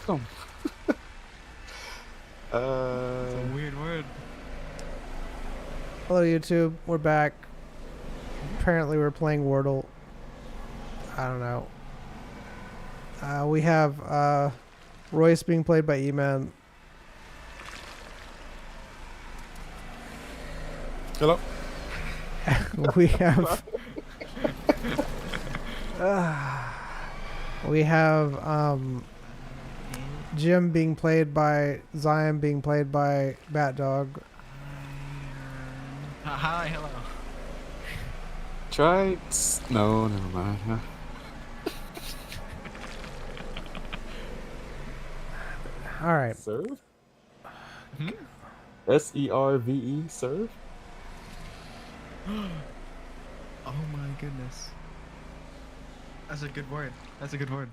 Come. It's a weird word. Hello, YouTube. We're back. Apparently, we're playing Wordle. I don't know. We have Royce being played by E-Man. Hello. We have we have Jim being played by Zion, being played by Bat Dog. Hi, hello. Try. No, never mind. Huh? All right. Serve. Hmm? SERVE. Serve. Oh my goodness. That's a good word. That's a good word.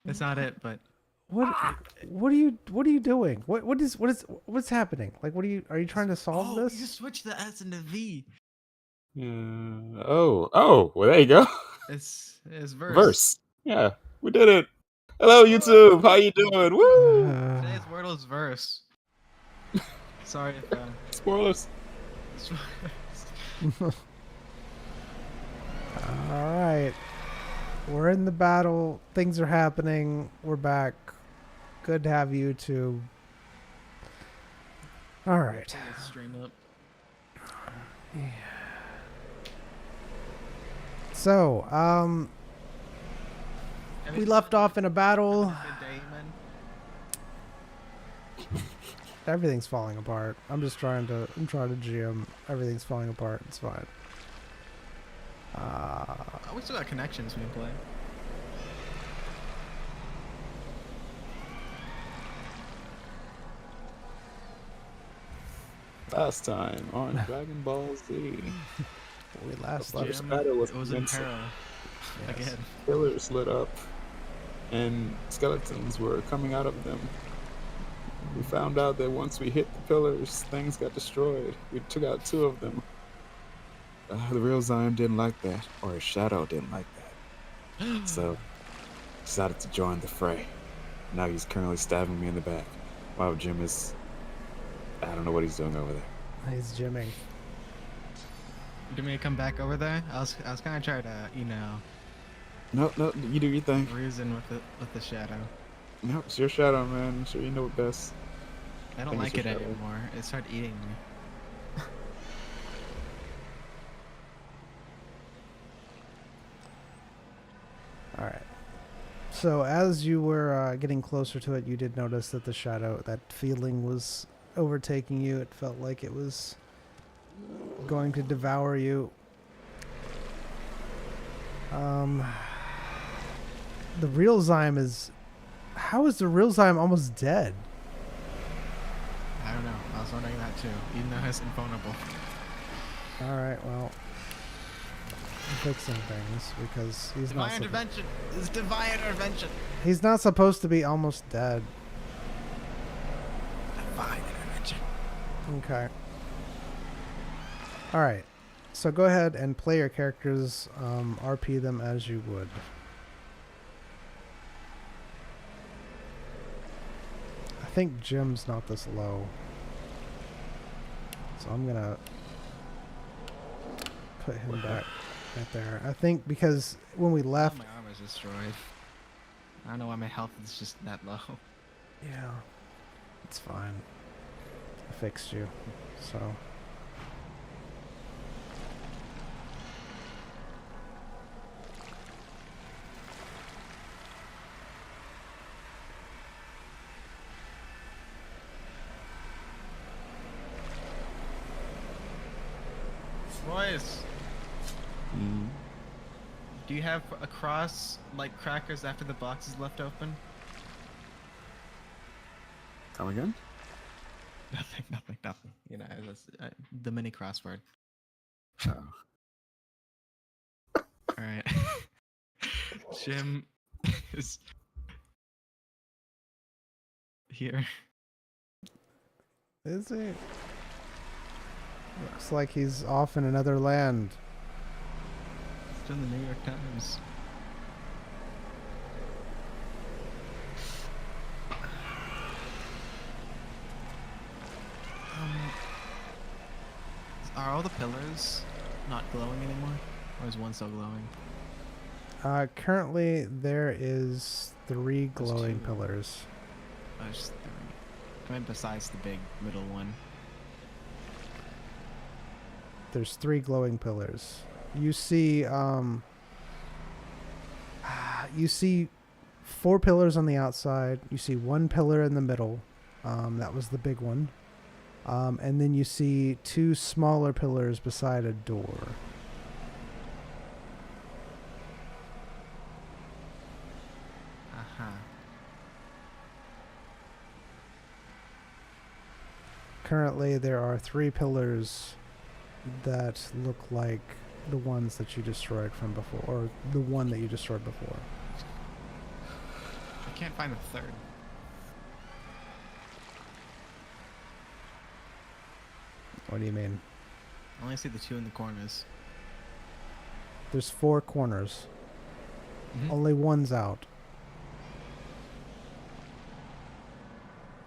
It's not it, but What are you doing? What's happening? Like, are you trying to solve you this? just switched the S and the V. Yeah. Oh. Well, there you go. It's verse. Verse. Yeah, we did it. Hello, YouTube. How you doing? Woo! Today's Wordle's verse. Sorry if Spoilers. All right. We're in the battle. Things are happening. We're back. Good to have YouTube. All right. Stream up. Yeah. So, we left off in a battle. Good day, man. Everything's falling apart. I'm trying to GM. Everything's falling apart. It's fine. We still got connections when we play. Last time on Dragon Ball Z. We last The left. first battle was It was in convincing. peril. Yes. Again. Pillars lit up, and skeletons were coming out of them. We found out that once we hit the pillars, things got destroyed. We took out 2 of them. The real Zion didn't like that, or his shadow didn't like that. So, decided to join the fray. Now he's currently stabbing me in the back, while Jim is... I don't know what he's doing over there. He's gymming. Do you want me to come back over there? I was kind of trying to, No, you do your thing. reason with the shadow. No, it's your shadow, man. I'm sure you know it best. I don't think like it's it your shadow. anymore. It started eating me. All right. So as you were getting closer to it, you did notice that the shadow, that feeling was overtaking you. It felt like it was going to devour you. The real Zyme is... How is the real Zyme almost dead? I don't know. I was wondering that too. Even though it's invulnerable. All right, well... I'm fixing things because he's not... Divine intervention! It's divine intervention! He's not supposed to be almost dead. Divine intervention. Okay. All right. So go ahead and play your characters. RP them as you would. I think Jim's not this low. So I'm going to put him back right there. I think because when we left... My armor's destroyed. I don't know why my health is just that low. Yeah. It's fine. I fixed you. So... Royce, Mm. do you have a cross like crackers after the box is left open? Come again? Nothing. You know, that's, the mini crossword. Oh. All right. Jim is here. Is he? Looks like he's off in another land. It's in the New York Times. all the pillars not glowing anymore? Or is one still glowing? Currently, there is 3 There's glowing 2. pillars. Oh, there's 3. I mean, besides the big middle one. There's 3 glowing pillars. You see, you see 4 pillars on the outside. You see 1 pillar in the middle. That was the big one. And then you see 2 smaller pillars beside a door. Uh-huh. Currently, there are 3 pillars that look like the ones that you destroyed from before, or the one that you destroyed before. I can't find the third. What do you mean? I only see the 2 in the corners. There's 4 corners. Mhm. Only one's out.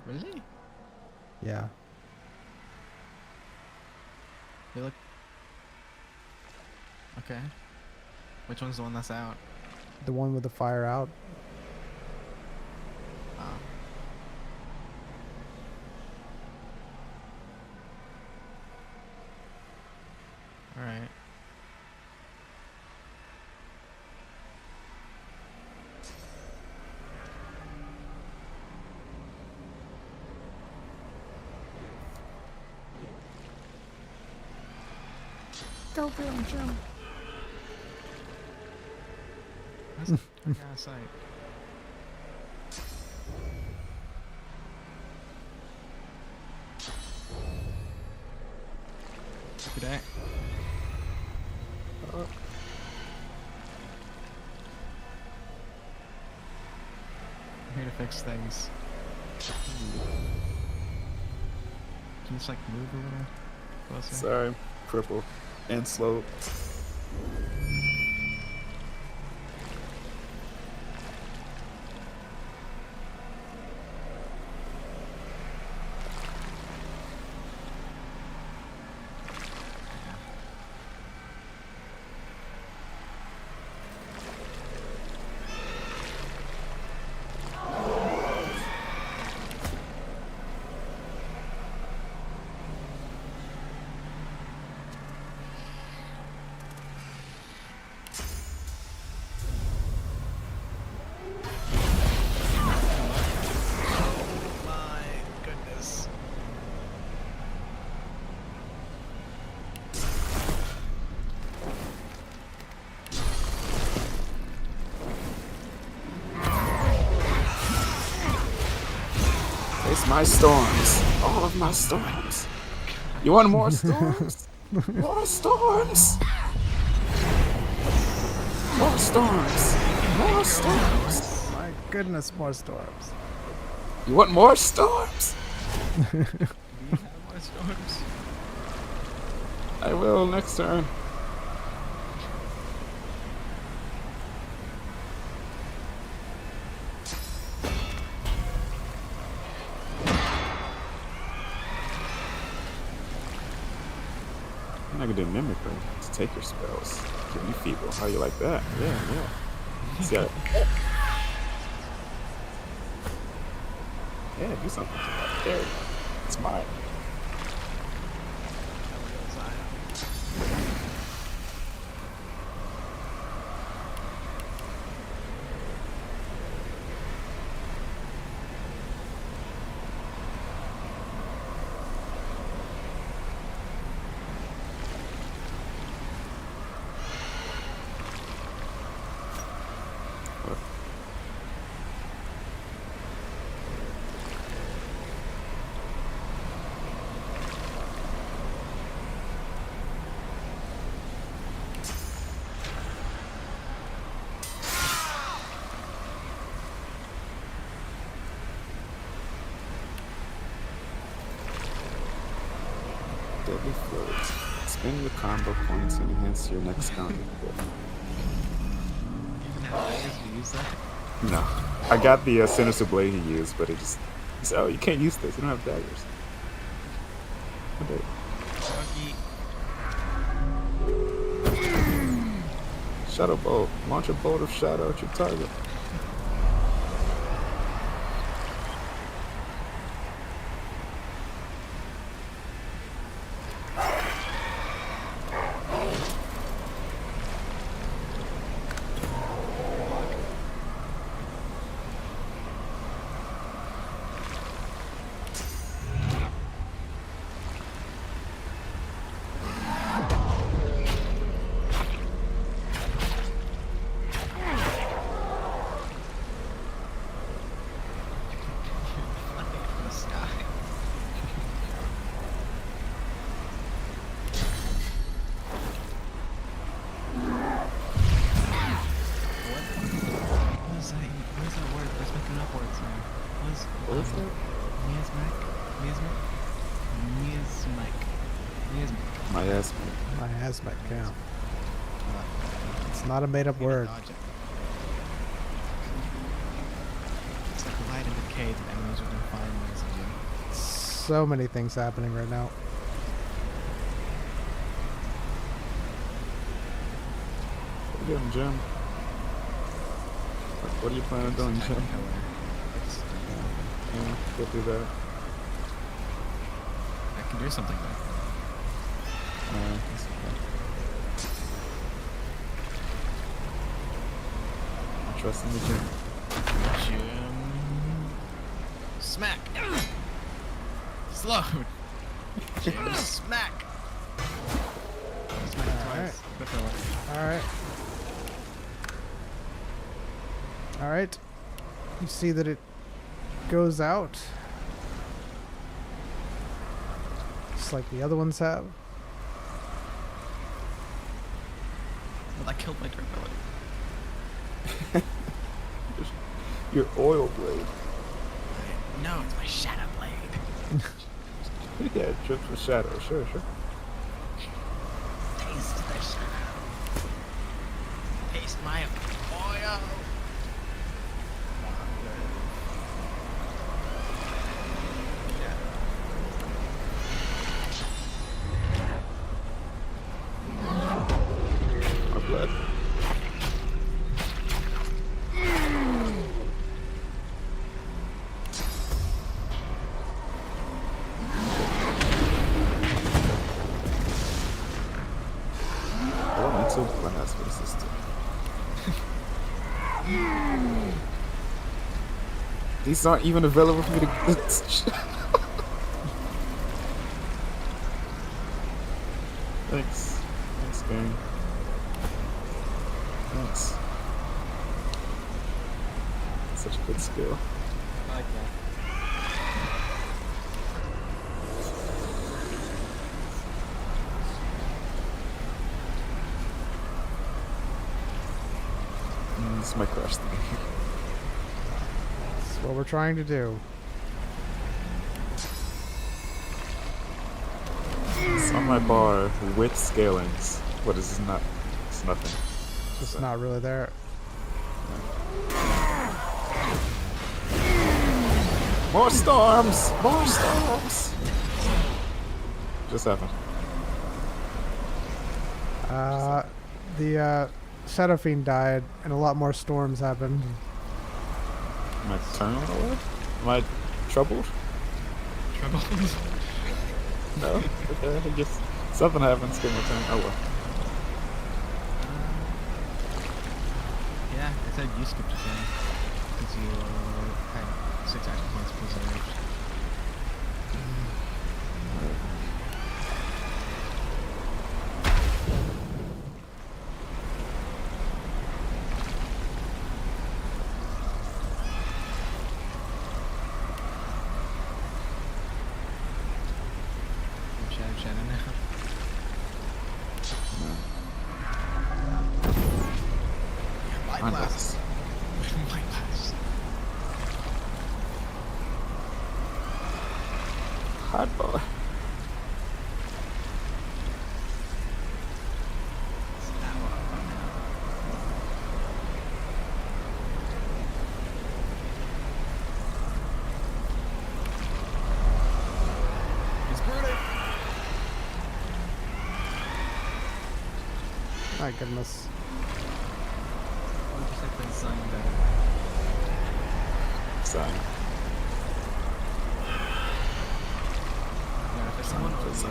Really? Yeah. They look... Okay. Which one's the one that's out? The one with the fire out. Oh. Alright. Go, Bill, jump. That's out of sight. Good day. I'm here to fix things. Can you just like move a little closer? Sorry, crippled and slow. My goodness. Face my storms. All of my storms. You want more storms? More storms. More storms. More storms. My goodness, more storms. You want more storms? Do you have more storms? I will next turn. I'm not gonna do mimicry to take your spells. Give you feeble. How you like that? Yeah, yeah. See how? Yeah, do something to that. There you go. It's mine. Deadly flows. Spend your combo points and enhance your next counter. You can have daggers to use that. No, I got the Sinister Blade he used, but it just he said, "Oh, you can't use this. You don't have daggers." Okay. Doggy. Shadow bolt. Launch a bolt of shadow at your target. The sky. What is that? What is that word? What's making up words now? What is that? Miasmic? Miasmic? My ass. My hazmat count. It's not a made up word. It's like light and decay that enemies are gonna find ways to do. So many things happening right now. What are you doing, Jim? What are you planning on doing, Jim? Yeah, go through that. I can do something though. That's okay. I trust in the Jim. Jim. Smack! Slowed! Jim, smack! Smack twice. Good fella. Alright. Alright. You see that it goes out. Just like the other ones have. Well, that killed my durability. Your oil blade. No, it's my shadow blade. Yeah, trips with shadow. Sure. Taste the shadow. Taste my oil. I'm glad. Oh, into plasma system. These aren't even available for me to. Thanks. Thanks, game. Thanks. Such a good skill. I like that. This might crash the game. That's what we're trying to do. It's on my bar with scalings. What is this? Not? It's nothing. Just not really there. More storms! More storms! Just happened. The Shadow Fiend died, and a lot more storms happened. Am I turning away? Am I troubled? Trouble. No. Okay, I guess something happens. Get my turn. Oh well. Yeah, I said you skipped a turn. Because you had 6 action points preserved. Shadow now. Light Mine blast. does. Light blast. Hot boy. It's brutal. My goodness. sign there. Sign. Yeah, if there's someone for the, so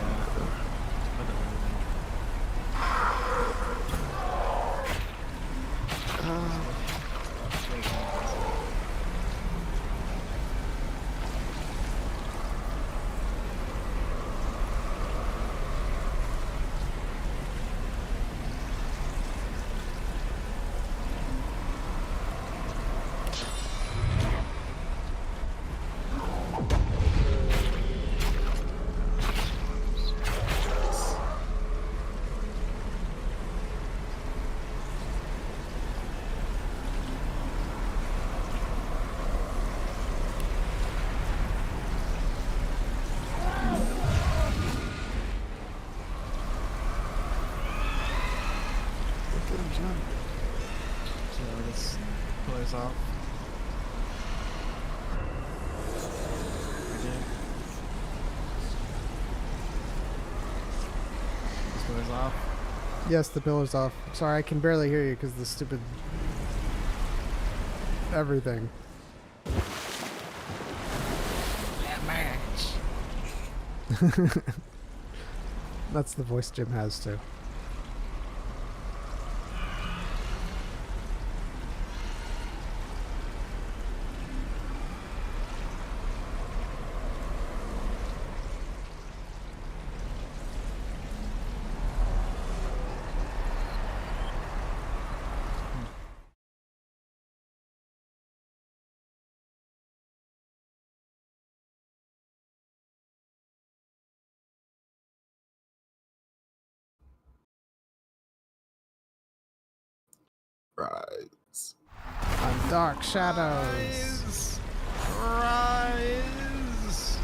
this puller's off. Again. This pillar's off. Yes, the pillar's off. Sorry, I can barely hear you because the stupid everything. That's the voice Jim has too. Rise. On dark shadows. Rise!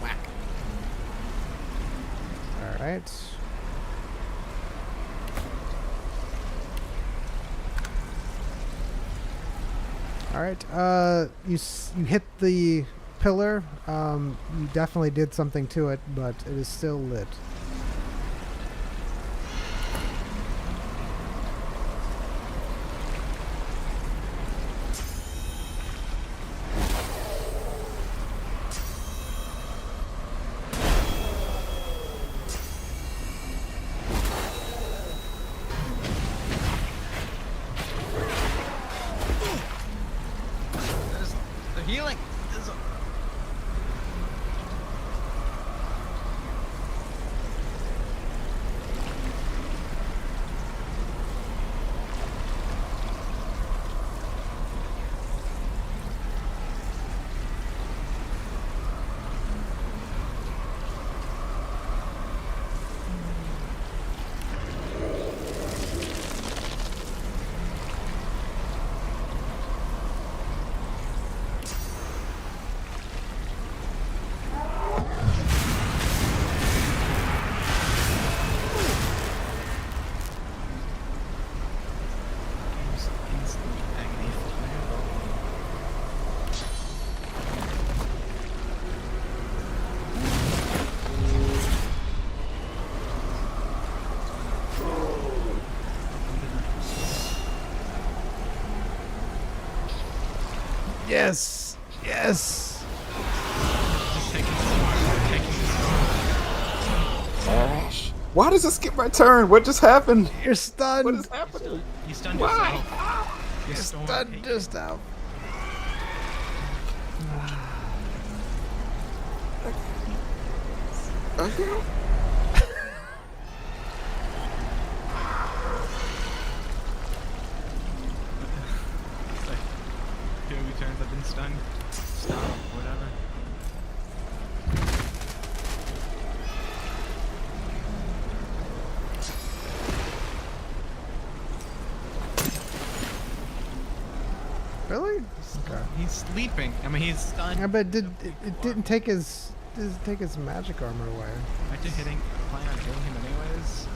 Whack. All right. All right. You hit the pillar. You definitely did something to it, but it is still lit. They're healing! Yes. Yes. Ash. Why does it skip my turn? What just happened? You're stunned. What is happening? You stunned Why? yourself. You You're stormed stunned it. just out. Okay. It's like, POV turns, I've been stunned. Stop, whatever. Really? Okay. He's sleeping. I mean, he's stunned. Yeah, but it didn't take his magic armor away. Aren't you planning on killing him anyways?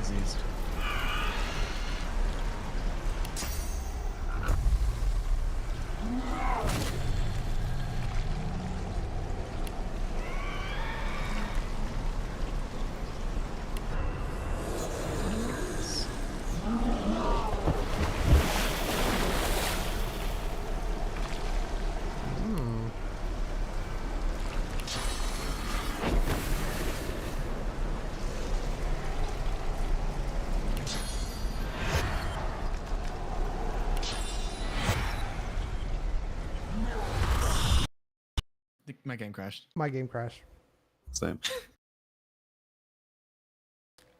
diseased. My game crashed. My game crashed. Same.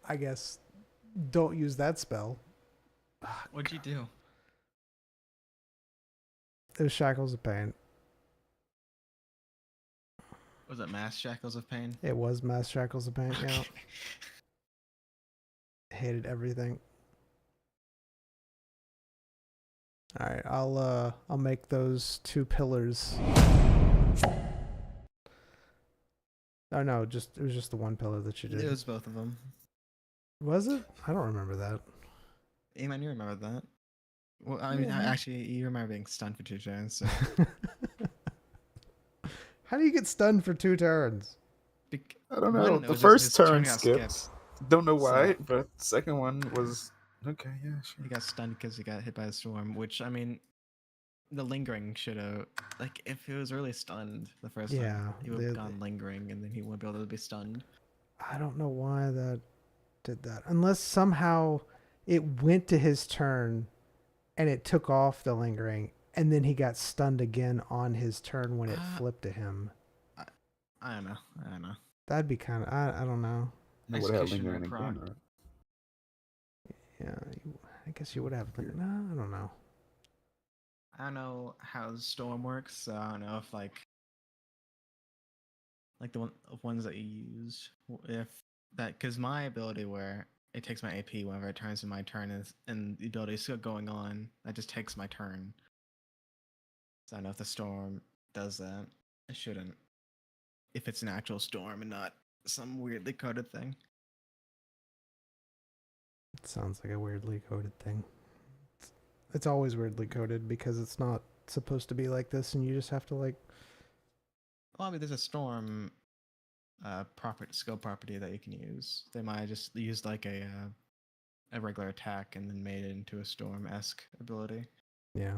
I guess don't use that spell. What'd you do? It was Shackles of Pain. Was it Mass Shackles of Pain? It was Mass Shackles of Pain, yeah. Okay. Hated everything. Alright, I'll make those 2 pillars. Oh no, it was just the 1 pillar that you did. It was both of them. Was it? I don't remember that. Eamon, you remember that? Well, I mean, Yeah. actually, you remember being stunned for 2 turns. So. How do you get stunned for 2 turns? I don't know. One, it The was just first his turn got skipped. Don't know why, So- but the second one was okay. Yeah, sure. He got stunned because he got hit by a storm, which, I mean, the lingering should have... Like, if he was really stunned the first Yeah, time, he would have gone lingering, and then he wouldn't be able to be stunned. I don't know why that did that. Unless somehow it went to his turn and it took off the lingering, and then he got stunned again on his turn when it flipped to him. I don't know. I don't know. That'd be kind of... I don't know. I would have Execution lingering or again, proc. right? Yeah, I guess you would have... No, I don't know. I don't know how the storm works, so I don't know if like the ones that you use, if that, because my ability where it takes my AP whenever it turns in my turn is, and the ability is still going on, that just takes my turn. So I don't know if the storm does that. It shouldn't. If it's an actual storm and not some weirdly coded thing. It sounds like a weirdly coded thing. It's always weirdly coded because it's not supposed to be like this, and you just have to like... Well, I mean, there's a storm skill property that you can use. They might have just used like a regular attack and then made it into a storm-esque ability. Yeah.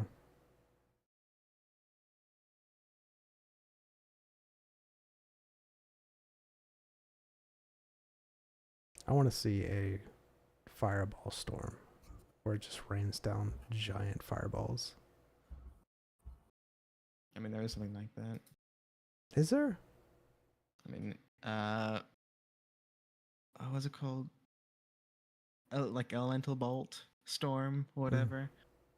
I want to see a fireball storm where it just rains down giant fireballs. I mean, there is something like that. Is there? I mean, what was it called? Like elemental bolt, storm, whatever.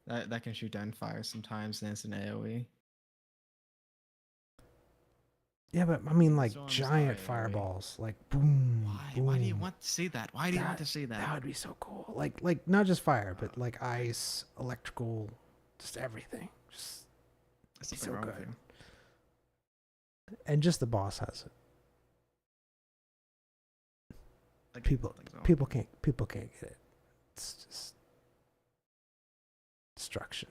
That can shoot down fire sometimes, and it's an AOE. Yeah, but I mean like Storms giant are AoE. fireballs, like boom. Why? Boom. Why do you want to see that? Why do you want to see that? That would be so cool. Like not just fire, but like ice, electrical, just everything. Just There's be something so wrong with good. you. And just the boss has it. Like, People nothing's wrong. people can't get it. It's just destruction.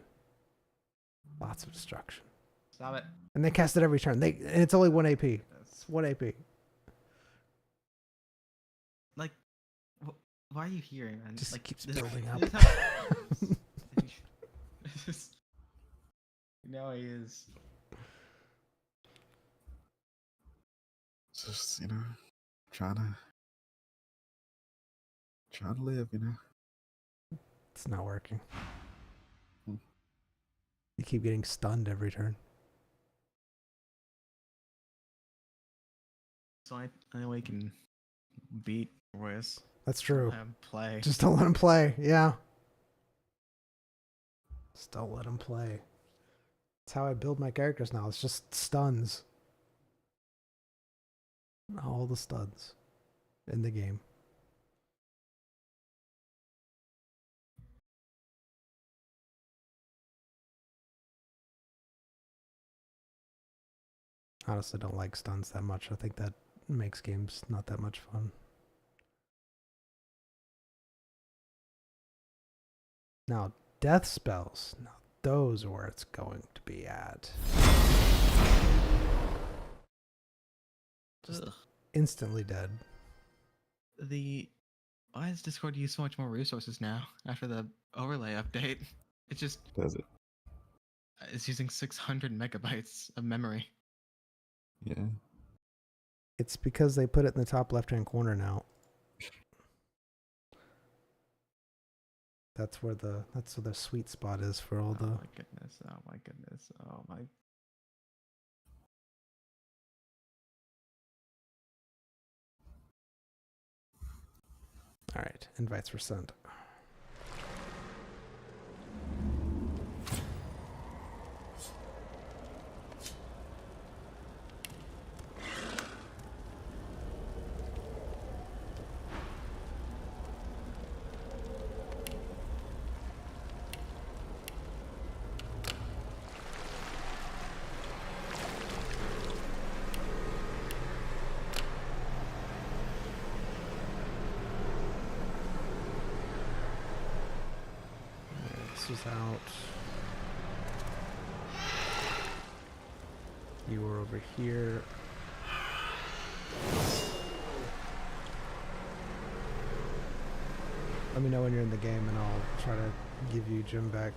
Lots of destruction. Stop it. And they cast it every turn. And it's only 1 AP. It's 1 AP. Like, why are you here, man? Just like, keeps this- building up. this is how- This is- No, he is. Just trying to live, It's not working. Hmm. You keep getting stunned every turn. So only way you can beat Royce. That's true. Let him play. Just don't let him play. Yeah. Just don't let him play. That's how I build my characters now. It's just stuns. All the stuns in the game. Honestly, don't like stuns that much. I think that makes games not that much fun. Now, death spells. Now, those are where it's going to be at. Just Ugh. instantly dead. Why does Discord use so much more resources now after the overlay update? It just Does it? it's using 600 megabytes of memory. Yeah. It's because they put it in the top left-hand corner now. That's where the sweet spot is for all Oh the. my goodness! Oh my goodness! Oh my! All right, invites were sent. This is out. You were over here. Let me know when you're in the game and I'll try to give you Jim back.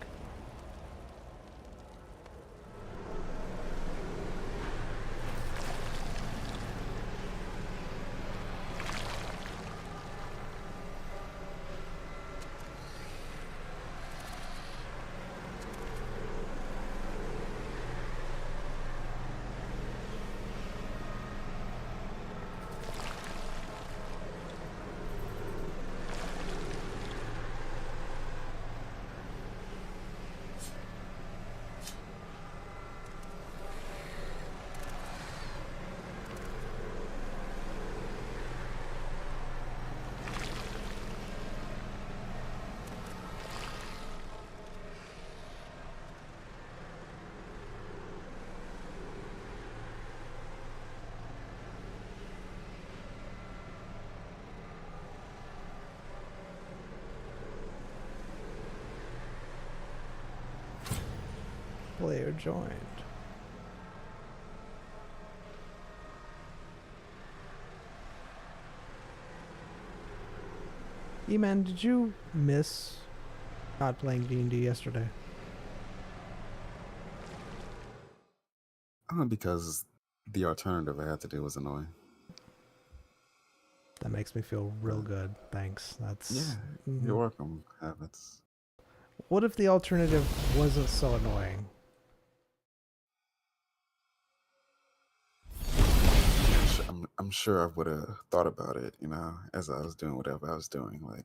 Player joined. E-Man, did you miss not playing D&D yesterday? Because the alternative I had to do was annoying. That makes me feel real good. Thanks. That's Yeah, Mhm. you're welcome, Habits. What if the alternative wasn't so annoying? I'm sure I would have thought about it, you know, as I was doing whatever I was doing. Like,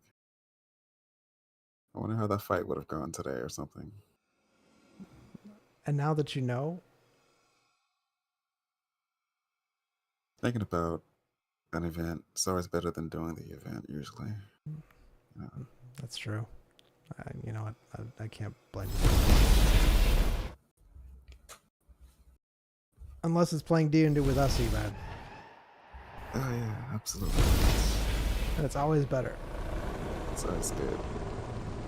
I wonder how that fight would have gone today or something. And now that you know, Thinking about an event is always better than doing the event, usually. You know. that's true. You know what? I can't blame you. Unless it's playing D&D with us, E-Man. Oh, yeah, absolutely. And it's always better. It's always good.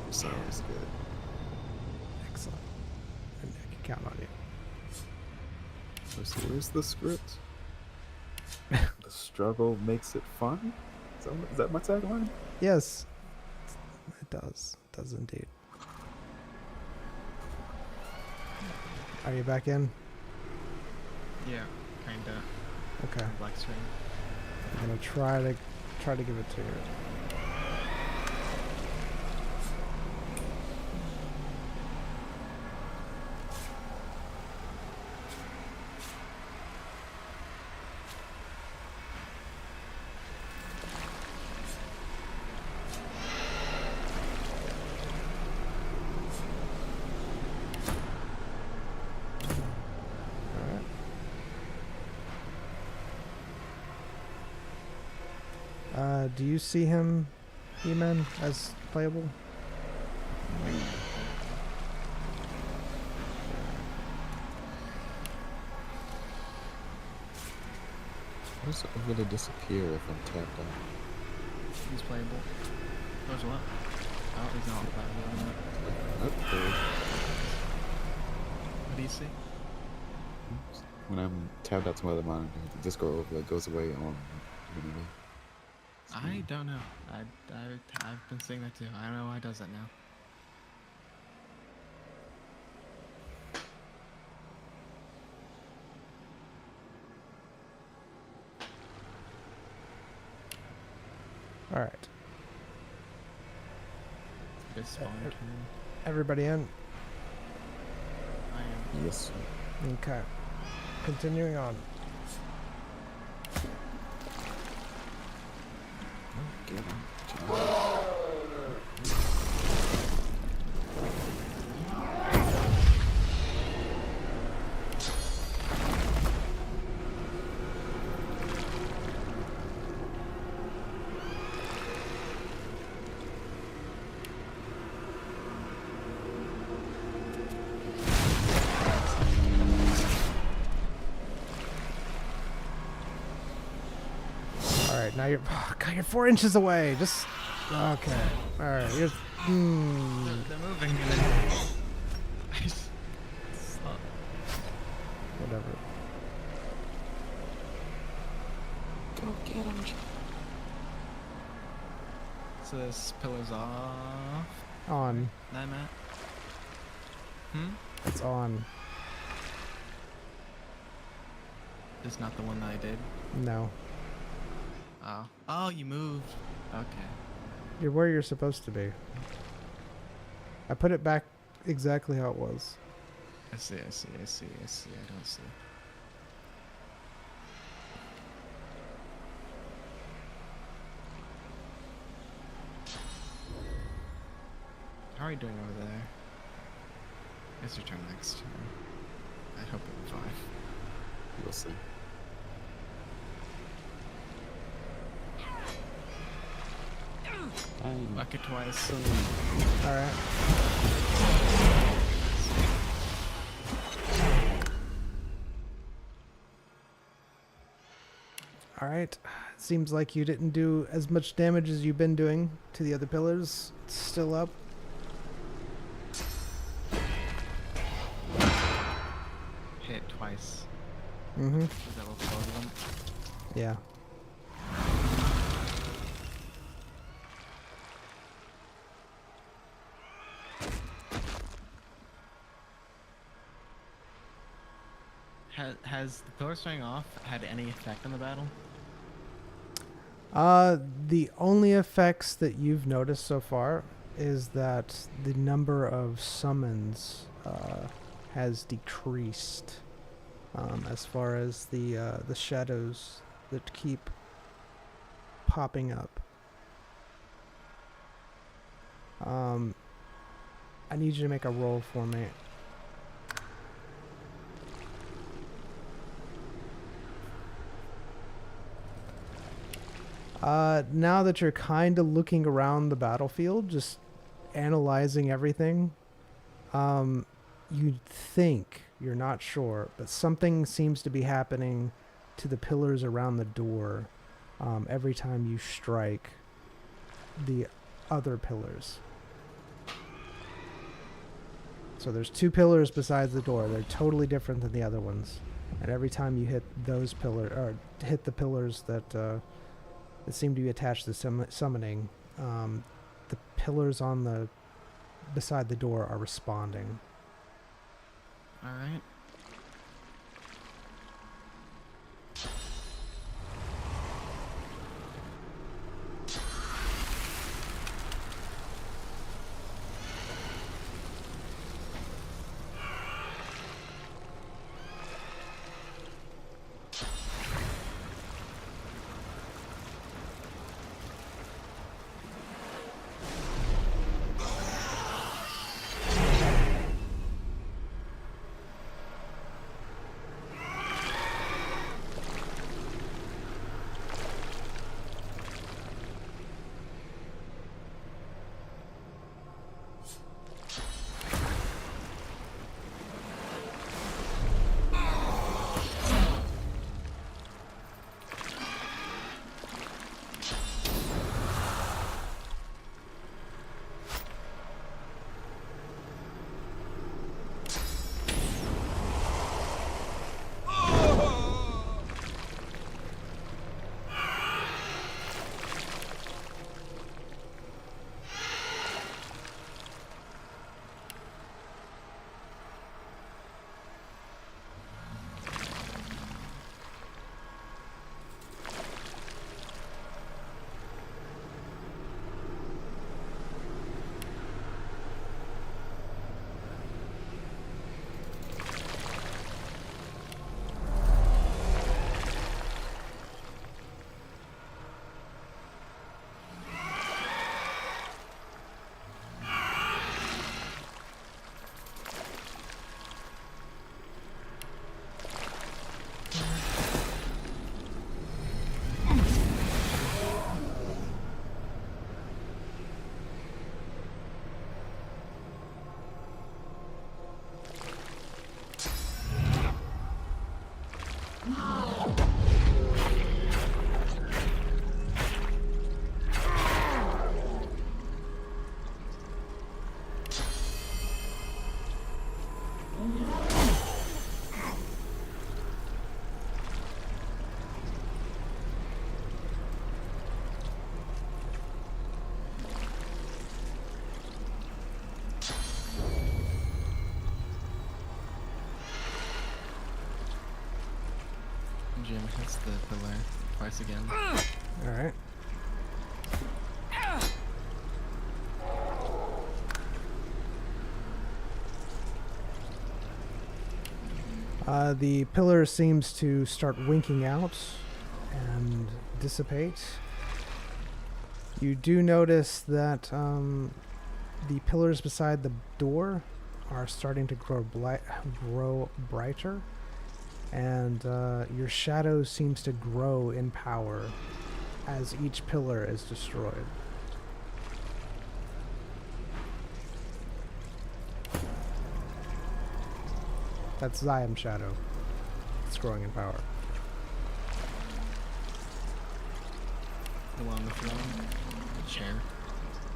It's always good. Excellent. And I can count on you. So where's the script? The struggle makes it fun? Is that my tagline? Yes. It does. It does indeed. Are you back in? Yeah, kinda. Okay. Black screen. I'm gonna try to give it to you. Do you see him, E-Man, as playable? How does it really disappear if I'm tapped out? He's playable. Goes what? Oh, he's not that. Oh, there. What do you see? When I'm tabbed out to my other monitor, the Discord overlay goes away on Unity. I don't know. I've been seeing that too. I don't know why it does that now. All right. This spawn turn. Everybody in? I am. Yes. Okay. Continuing on. Get him. All right, now you're. Oh, God, you're 4 inches away. Just. Okay. All right. You're. They're moving. Whatever. Go get him. So this pillar's off. On. That Matt? Hmm? It's on. It's not the one that I did. No. Oh. Oh, you moved. Okay. You're where you're supposed to be. I put it back exactly how it was. I see. I don't see. How are you doing over there? It's your turn next turn. I hope it'll be fine. We'll see. Bucket twice. All right. All right. Seems like you didn't do as much damage as you've been doing to the other pillars. It's still up. Hit twice. Mm-hmm. Is that what both of them? Yeah. Has the pillar swing off had any effect on the battle? The only effects that you've noticed so far is that the number of summons has decreased. As far as the shadows that keep popping up. I need you to make a roll for me. Now that you're kind of looking around the battlefield, just analyzing everything, you'd think, you're not sure, but something seems to be happening to the pillars around the door every time you strike the other pillars. So there's 2 pillars besides the door. They're totally different than the other ones. And every time you hit those pillars, or hit the pillars that seem to be attached to summoning, the pillars on the beside the door are responding. All right. hits the pillar twice again. All right. The pillar seems to start winking out and dissipate. You do notice that the pillars beside the door are starting to grow brighter, and your shadow seems to grow in power as each pillar is destroyed. That's Ziam's shadow. It's growing in power. The one on the throne, the chair.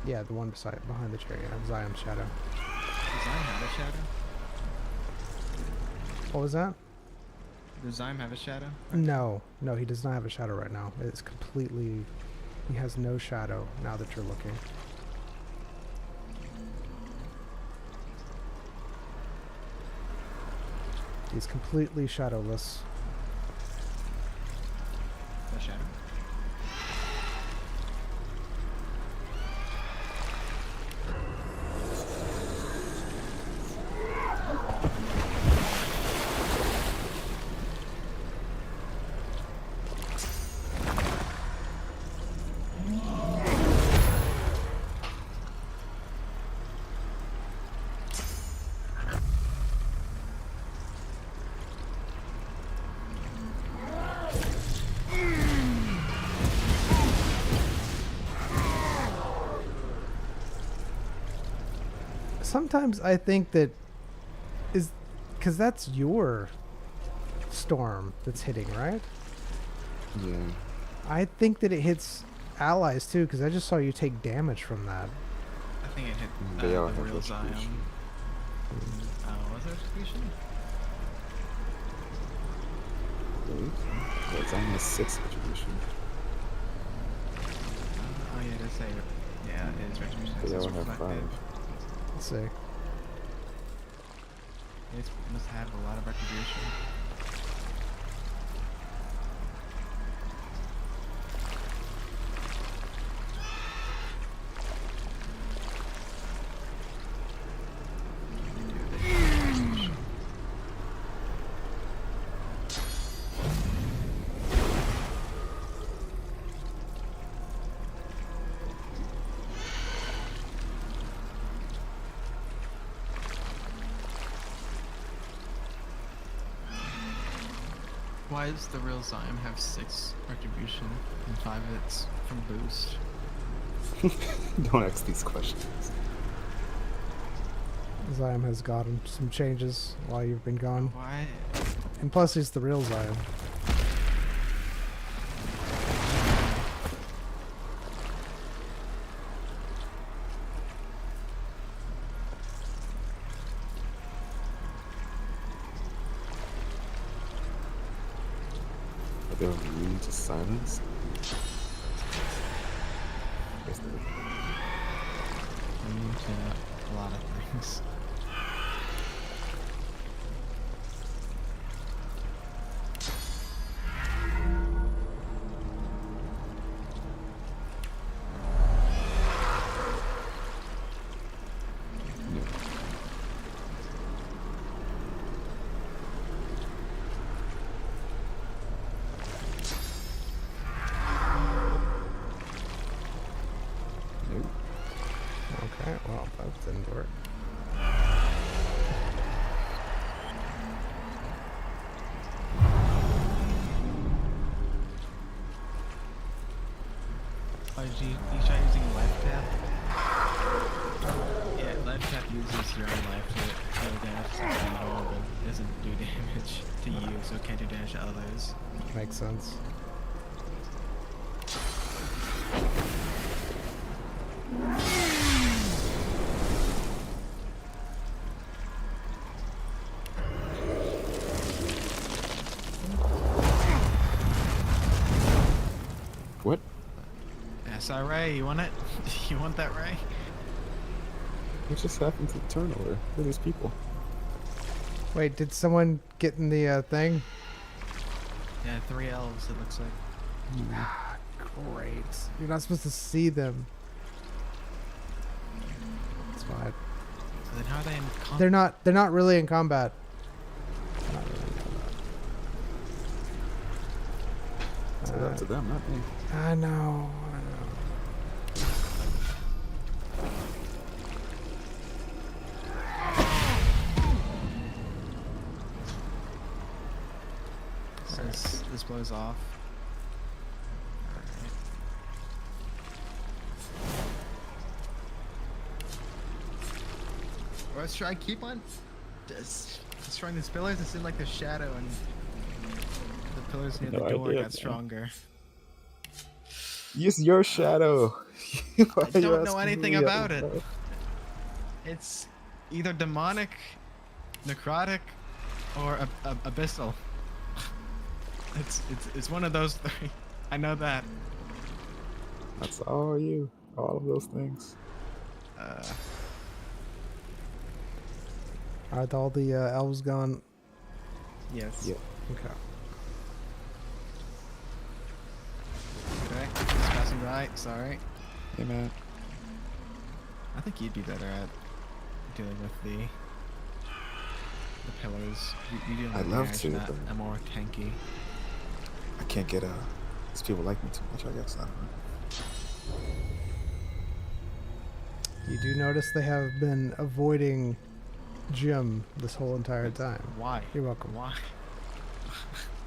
Yeah, the one behind the chair. Yeah, Ziam's shadow. Does Zyme have a shadow? What was that? Does Zyme have a shadow? No, he does not have a shadow right now. It's completely... He has no shadow now that you're looking. He's completely shadowless. The shadow? Sometimes I think that is because that's your storm that's hitting, right? Yeah. I think that it hits allies too, because I just saw you take damage from that. I think it hit They all the have real Zion. retribution. Oh, was it retribution? Yeah, Zion has 6 retribution. Oh yeah, they say yeah, it is retribution. They It's all have reflected. 5. Let's see. It must have a lot of retribution. Why does the real Zyme have 6 retribution and 5 hits from boost? Don't ask these questions. Ziam has gotten some changes while you've been gone. Why? And plus he's the real Ziam. Are they immune to silence? Yes, they are. Immune to a lot of things. No. Nope. Okay, well, that didn't work. Oh, did you try using life tap? Yeah, life tap uses your own life to deal damage to something vulnerable. It doesn't do damage to you, so it can't do damage to others. Makes sense. What? SRA, you want it? You want that ray? What just happened to the turnover? Who are these people? Wait, did someone get in the thing? Yeah, 3 elves, it looks like. Great. You're not supposed to see them. It's fine. So then how are they in combat? They're not really in combat. It's up to them, not me. I know. So this blows off. Alright. Or let's try keep on destroying these pillars. It seemed like the shadow and the pillars near No the door idea, got man. stronger. Use your shadow. Why I are you don't know asking anything me, about it. bro? It's either demonic, necrotic, or abyssal. It's one of those 3. I know that. That's all you. All of those things. Are all the elves gone? Yes. Yeah. Okay. Okay. Just passing by. Sorry. Hey, man. I think you'd be better at dealing with the pillars. You do I'd love to, but- I'm more tanky. I can't get these people like me too much, I guess. I don't know. You do notice they have been avoiding Jim this whole entire time. Why? You're welcome. Why?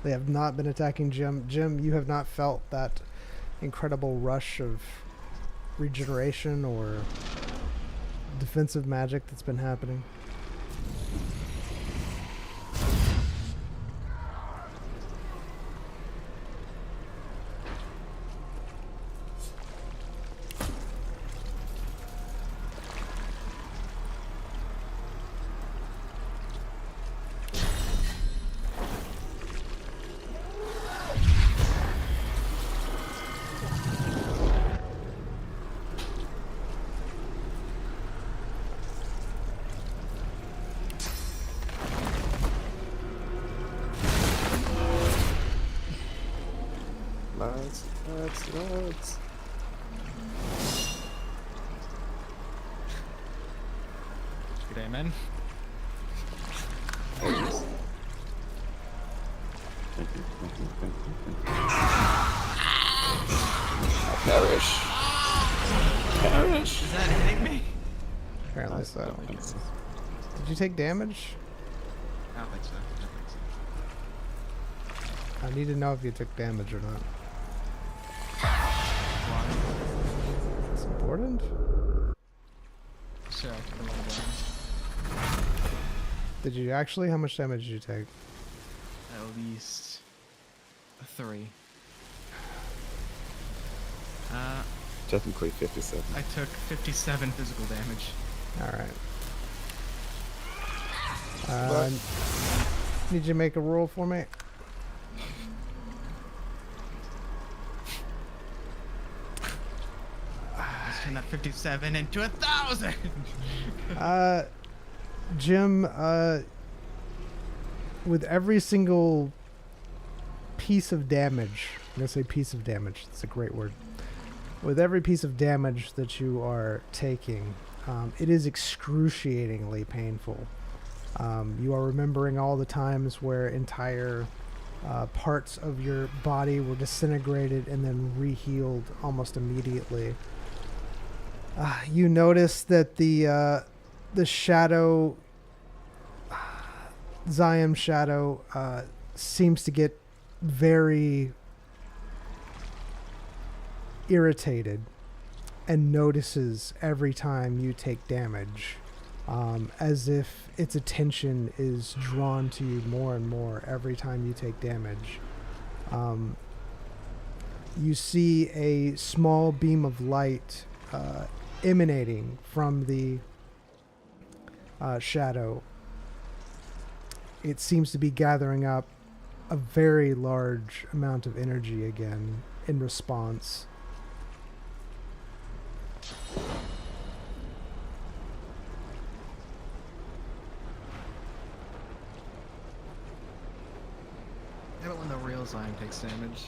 They have not been attacking Jim. Jim, you have not felt that incredible rush of regeneration or defensive magic that's been happening. Lads. Good day, men. Perish. Is that hitting me? Apparently so. don't think so. Did you take damage? I don't think so. I need to know if you took damage or not. Why? It's important. Sure, I took a lot of damage. Did you actually? How much damage did you take? At least 3. Technically 57. I took 57 physical damage. Alright. Need you to make a roll for me? Let's turn that 57 into 1,000! Jim, with every single piece of damage, I'm going to say piece of damage, it's a great word. With every piece of damage that you are taking, it is excruciatingly painful. You are remembering all the times where entire parts of your body were disintegrated and then re-healed almost immediately. You notice that the shadow, Zion shadow, seems to get very irritated and notices every time you take damage, as if its attention is drawn to you more and more every time you take damage. You see a small beam of light emanating from the shadow. It seems to be gathering up a very large amount of energy again in response. about when the real Zion takes damage?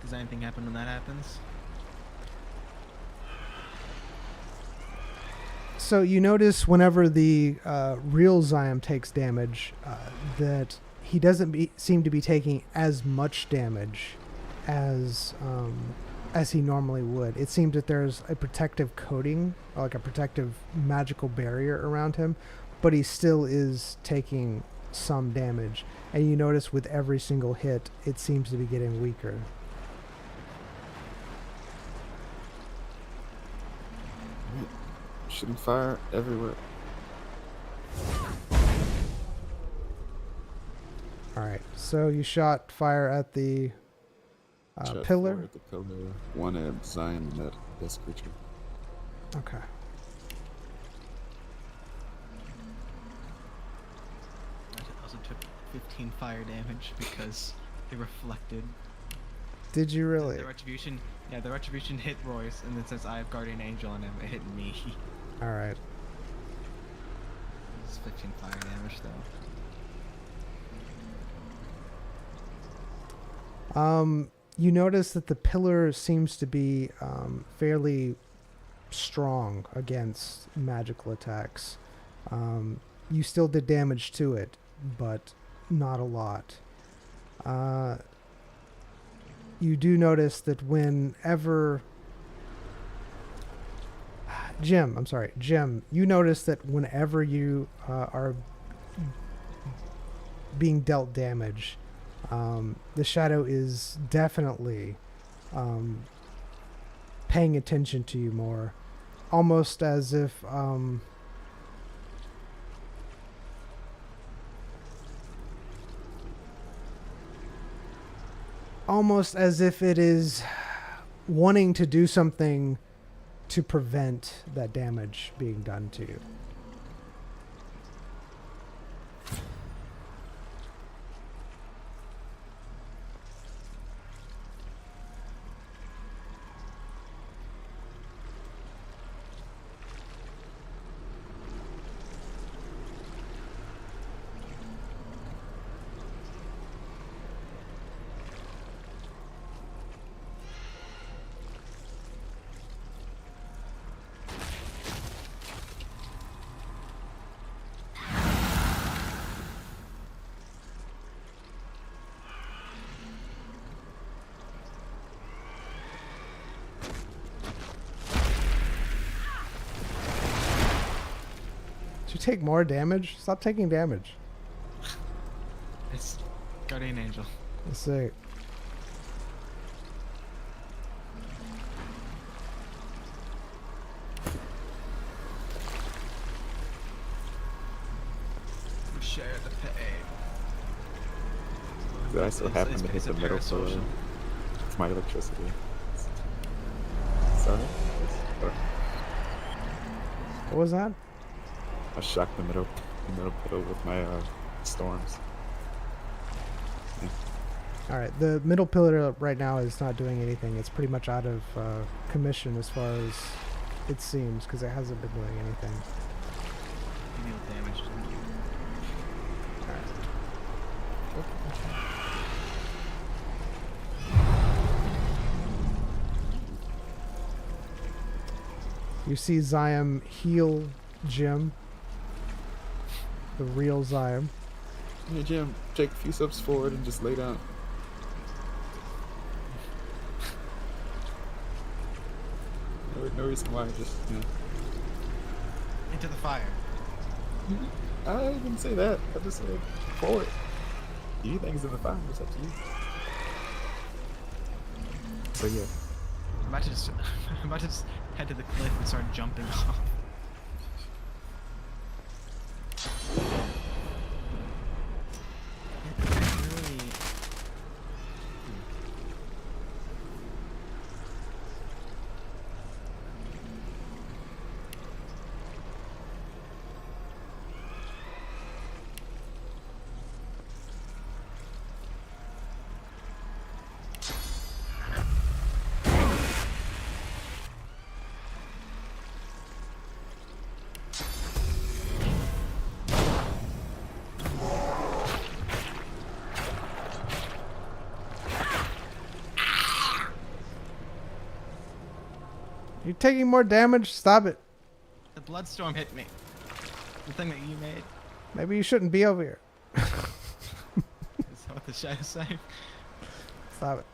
Does anything happen when that happens? So you notice whenever the real Zion takes damage, that he doesn't seem to be taking as much damage as he normally would. It seems that there's a protective coating, like a protective magical barrier around him, but he still is taking some damage. And you notice with every single hit, it seems to be getting weaker. Shooting fire everywhere. Alright, so you shot fire at the Shot pillar? four at the pillar. One at Zion, that this creature. Okay. I also took 15 fire damage because it reflected. Did you really? The retribution, yeah, the retribution hit Royce, and then since I have Guardian Angel on him, it hit me. Alright. It's 15 fire damage though. You notice that the pillar seems to be fairly strong against magical attacks. You still did damage to it, but not a lot. You do notice that whenever... Jim, you notice that whenever you are being dealt damage, the shadow is definitely paying attention to you more, almost as if it is wanting to do something to prevent that damage being done to you. You take more damage? Stop taking damage. It's Guardian Angel. Let's see. We share the pay. I still happen to hit the middle pillar. parasocial. It's my electricity. Sorry? What was that? I shocked the middle pillar with my storms. Yeah. Alright, the middle pillar right now is not doing anything. It's pretty much out of commission as far as it seems, because it hasn't been doing anything. You deal damage. You see Zion heal Jim. The real Zion. Hey Jim, take a few steps forward and just lay down. No reason why, just, you know. Into the fire. I didn't say that. I just said forward. Anything's in the fire, it's up to you. So yeah. I'm about to just head to the cliff and start jumping off. Really... You're taking more damage. Stop it. The bloodstorm hit me. The thing that you made. Maybe you shouldn't be over here. Is that what the shadow say? Stop it.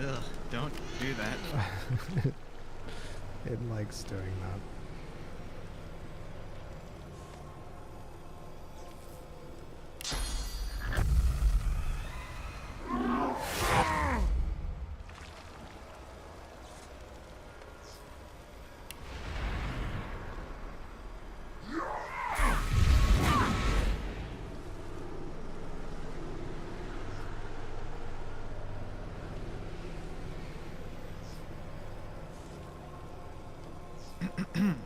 Ugh, don't do that. It likes doing that. Don't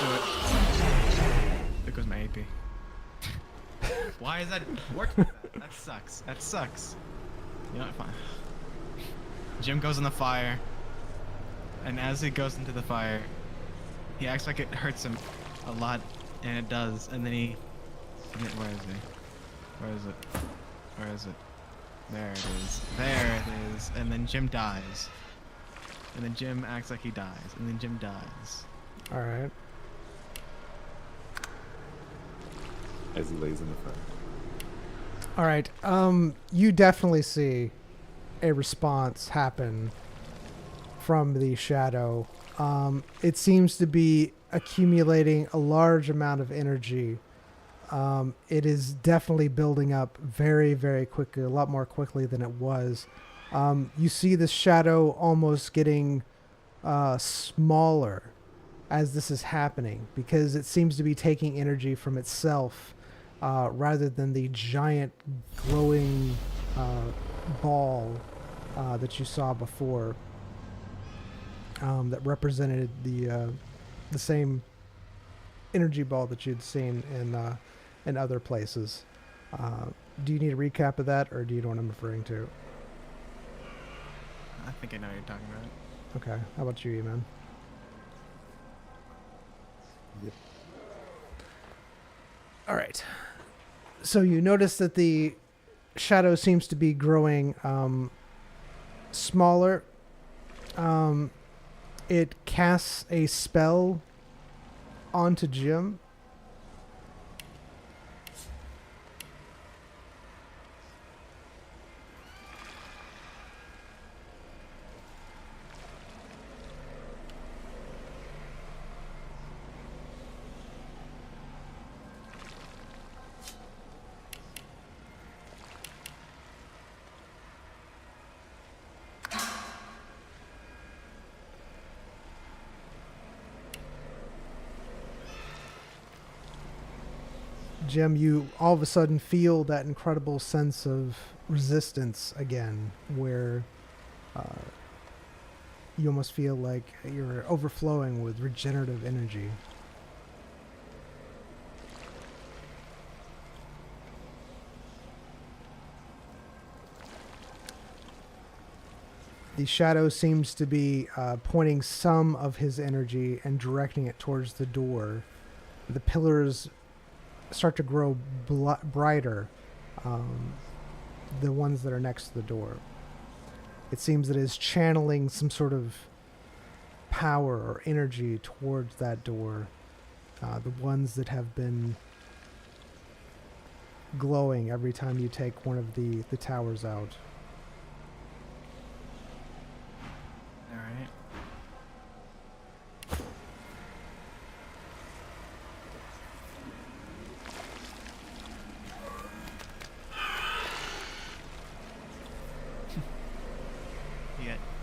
do it. There goes my AP. Why is that working? That sucks. That sucks. You know what? Fine. Jim goes in the fire, and as he goes into the fire, he acts like it hurts him a lot, and it does. And then he, where is he? Where is it? Where is it? There it is. There it is. And then Jim dies. And then Jim acts like he dies. And then Jim dies. All right. As he lays in the fire. All right. You definitely see a response happen from the shadow. It seems to be accumulating a large amount of energy. It is definitely building up very, very quickly, a lot more quickly than it was. You see the shadow almost getting smaller as this is happening because it seems to be taking energy from itself rather than the giant glowing ball that you saw before that represented the same energy ball that you'd seen in other places. Do you need a recap of that, or do you know what I'm referring to? I think I know what you're talking about. Okay. How about you, man? Yep. All right. So you notice that the shadow seems to be growing smaller. It casts a spell onto Jim. Jim, you all of a sudden feel that incredible sense of resistance again, where you almost feel like you're overflowing with regenerative energy. The shadow seems to be pointing some of his energy and directing it towards the door. The pillars start to grow brighter, the ones that are next to the door. It seems that it is channeling some sort of power or energy towards that door. The ones that have been glowing every time you take one of the towers out. All right.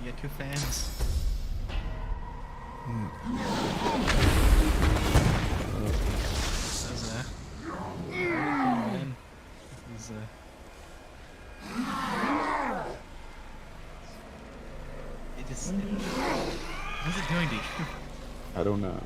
You got two fans. That was man. This is it just what's it doing to you? I don't know.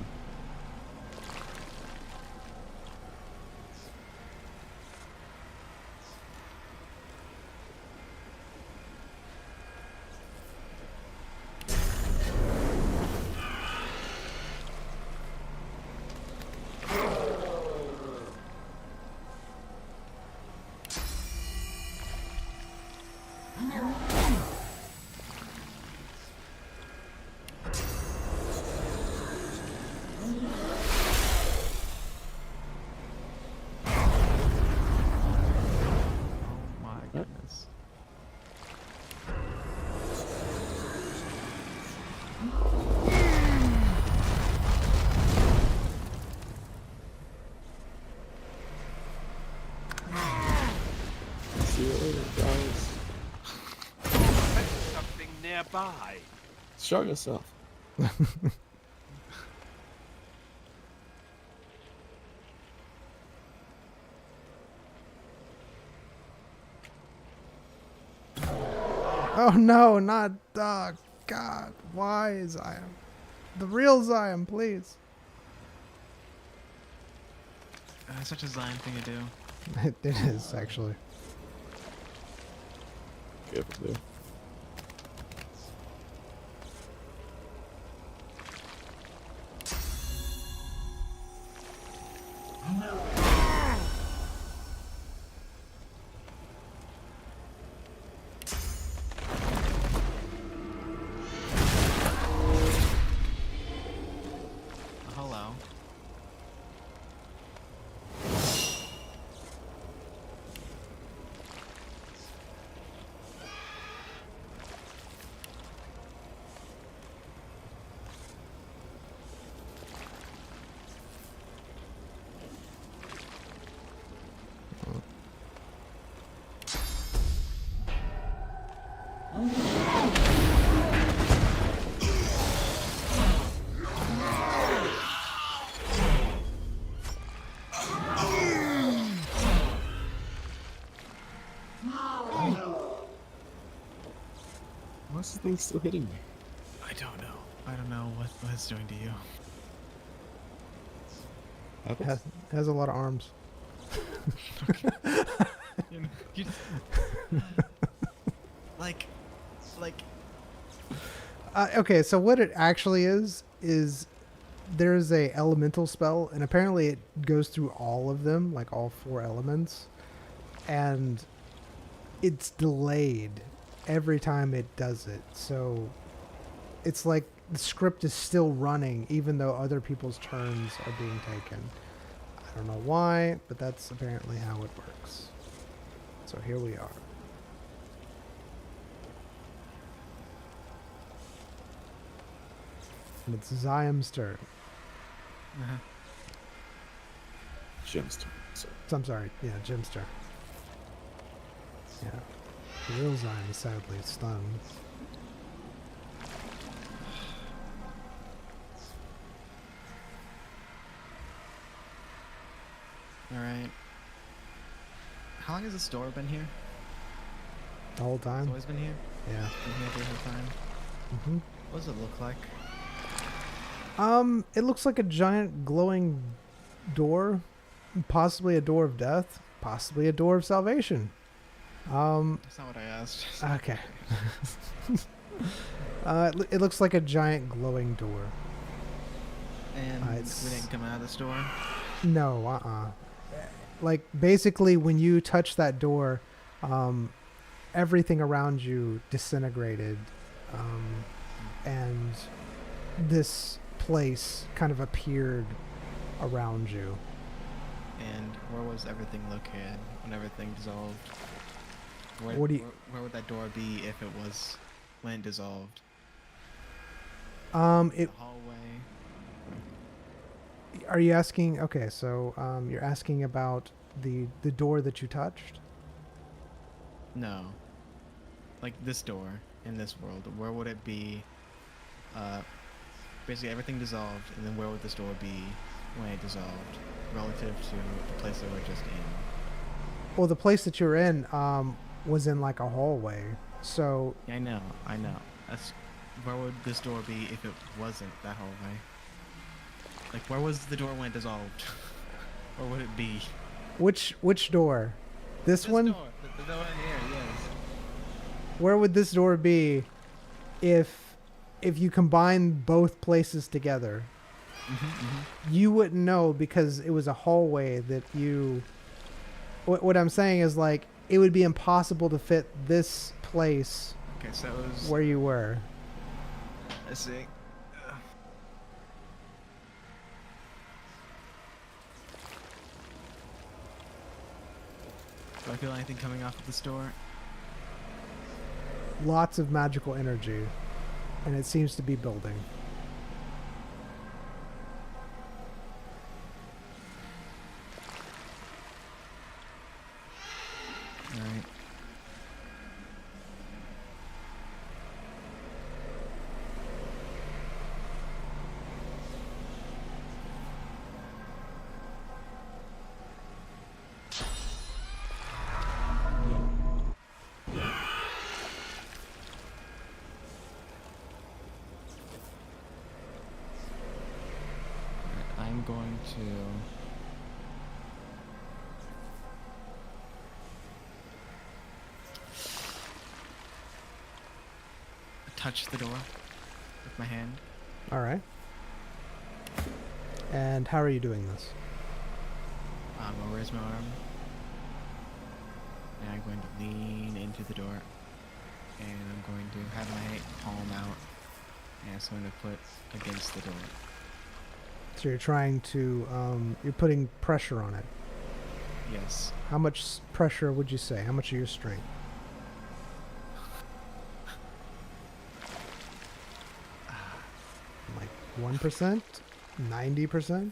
thigh. Show yourself. Oh no, not God. Why is Zion? The real Zion, please. It's such a Zion thing to do. It is actually. Careful there. Hello. Why's this thing still hitting me? I don't know. I don't know what it's doing to you. It has a lot of arms. You know, like, Okay, so what it actually is there's a elemental spell, and apparently it goes through all of them, like all 4 elements, and it's delayed every time it does it. So it's like the script is still running even though other people's turns are being taken. I don't know why, but that's apparently how it works. So here we are. And it's Ziam's turn. Jim's turn. So I'm sorry. Yeah, Jim's turn. Yeah. The real Zion is sadly stunned. all right. How long has this door been here? The whole It's time? always been here. Yeah. Been here the whole time. hmm What does it look like? It looks like a giant glowing door. Possibly a door of death. Possibly a door of salvation. That's not what I asked. Okay. It looks like a giant glowing door. And we it's- didn't come out of this door. No, Like, basically, when you touch that door, everything around you disintegrated, and this place kind of appeared around you. And where was everything located when everything dissolved? What do you- where would that door be if it was when it dissolved? It. The hallway. Are you asking? Okay, so you're asking about the door that you touched. No. Like this door in this world, where would it be? Basically everything dissolved, and then where would this door be when it dissolved, relative to the place that we're just in? Well, the place that you're in was in like a hallway. So Yeah, I know. That's where would this door be if it wasn't that hallway? Like, where was the door when it dissolved? Or would it be? which door? This one? Door. The door in here, yes. Where would this door be if you combine both places together? You wouldn't know because it was a hallway that you. What I'm saying is, like, it would be impossible to fit this place Okay, so it was. where you were. Let's see. Do I feel anything coming off of this door? Lots of magical energy, and it seems to be building. Alright. I'm going to touch the door with my hand. All right. And how are you doing this? I'll raise my arm. And I'm going to lean into the door. And I'm going to have my palm out. And it's going to put against the door. So you're trying to, you're putting pressure on it. Yes. How much pressure would you say? How much of your strength? Like 1%? 90%?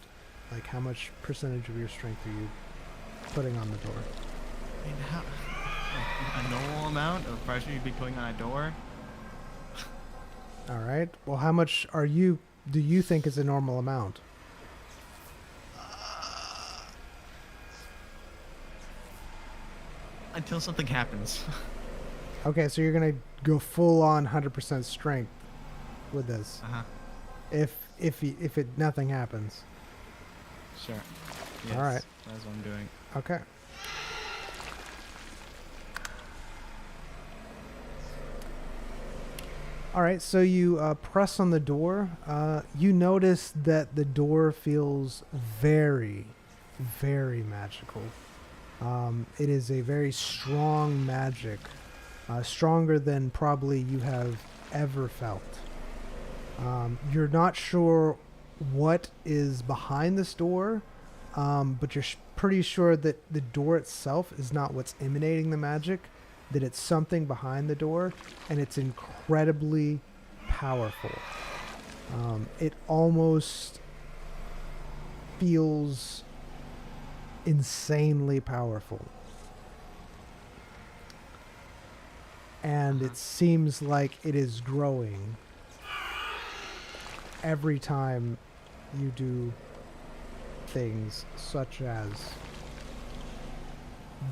Like how much percentage of your strength are you putting on the door? I mean, how, like, a normal amount of pressure you'd be putting on a door? All right. Well, how much do you think is a normal amount? Until something happens. Okay, so you're going to go full on 100% strength with this. Uh-huh. If nothing happens. Sure. Yes, All right. That's what I'm doing. Okay. All right, so you press on the door. You notice that the door feels very, very magical. It is a very strong magic, stronger than probably you have ever felt. You're not sure what is behind this door, but you're pretty sure that the door itself is not what's emanating the magic, that it's something behind the door, and it's incredibly powerful. It almost feels insanely powerful. And it seems like it is growing every time you do things such as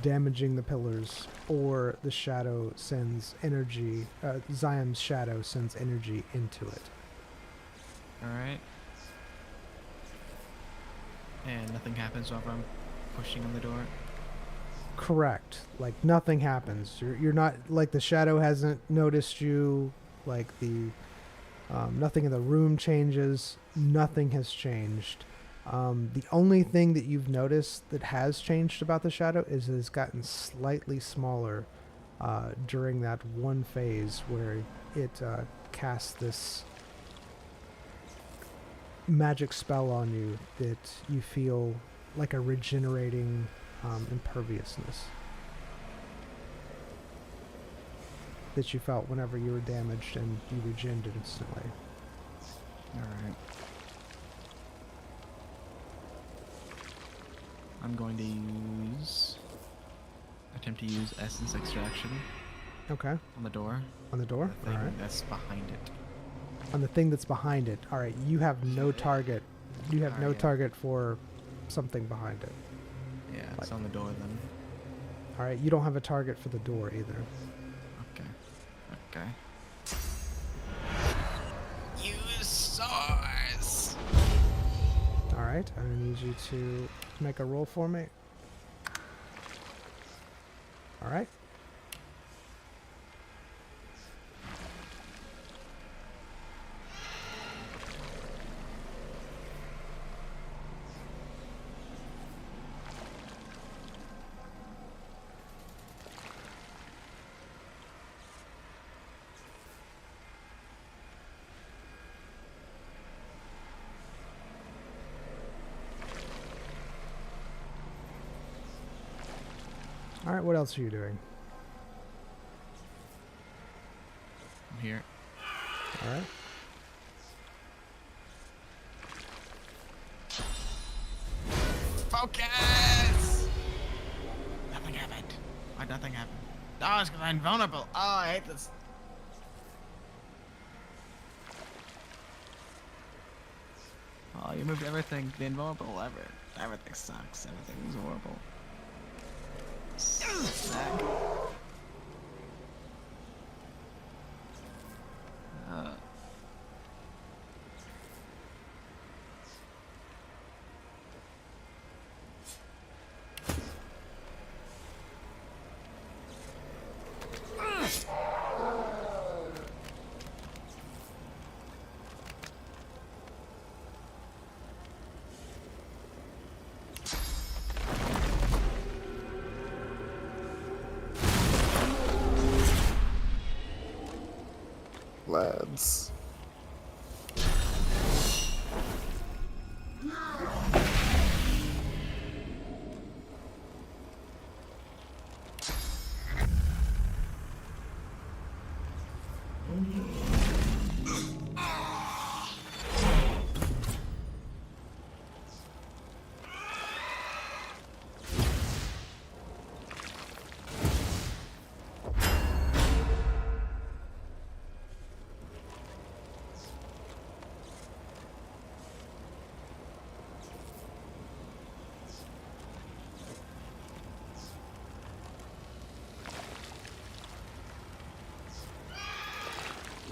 damaging the pillars, or the shadow sends energy, Ziam's shadow sends energy into it. Alright. And nothing happens while I'm pushing on the door? Correct. Like nothing happens. You're not, like the shadow hasn't noticed you, like the nothing in the room changes, nothing has changed. The only thing that you've noticed that has changed about the shadow is it's gotten slightly smaller during that one phase where it casts this magic spell on you that you feel like a regenerating imperviousness that you felt whenever you were damaged, and you regened instantly. Alright. I'm going to attempt to use essence extraction Okay. on the door. On the door? The thing Alright. that's behind it. On the thing that's behind it. Alright, you have no target. You have no Alright, yeah. target for something behind it. Yeah, it's on the door then. Alright, you don't have a target for the door either. Okay. Okay. Use swords! Alright, I need you to make a roll for me. Alright. Alright, what else are you doing? I'm here. Alright. Focus! Nothing happened. Why nothing happened? Oh, it's because I'm invulnerable. Oh, I hate this. Oh, you moved everything. The invulnerable, everything sucks. Everything's horrible. Sack. lads.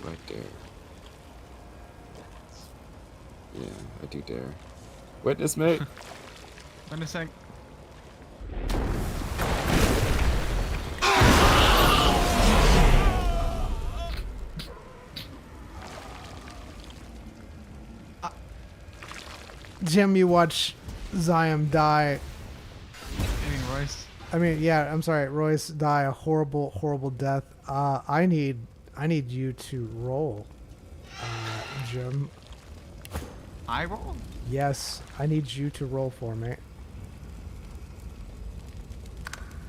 Right there. Yeah, I do dare. Witness me. Wait a sec. Jim, you watch Zion die. I mean, Royce. I mean, yeah, I'm sorry, Royce die a horrible, horrible death. I need you to roll, Jim. I roll? Yes, I need you to roll for me.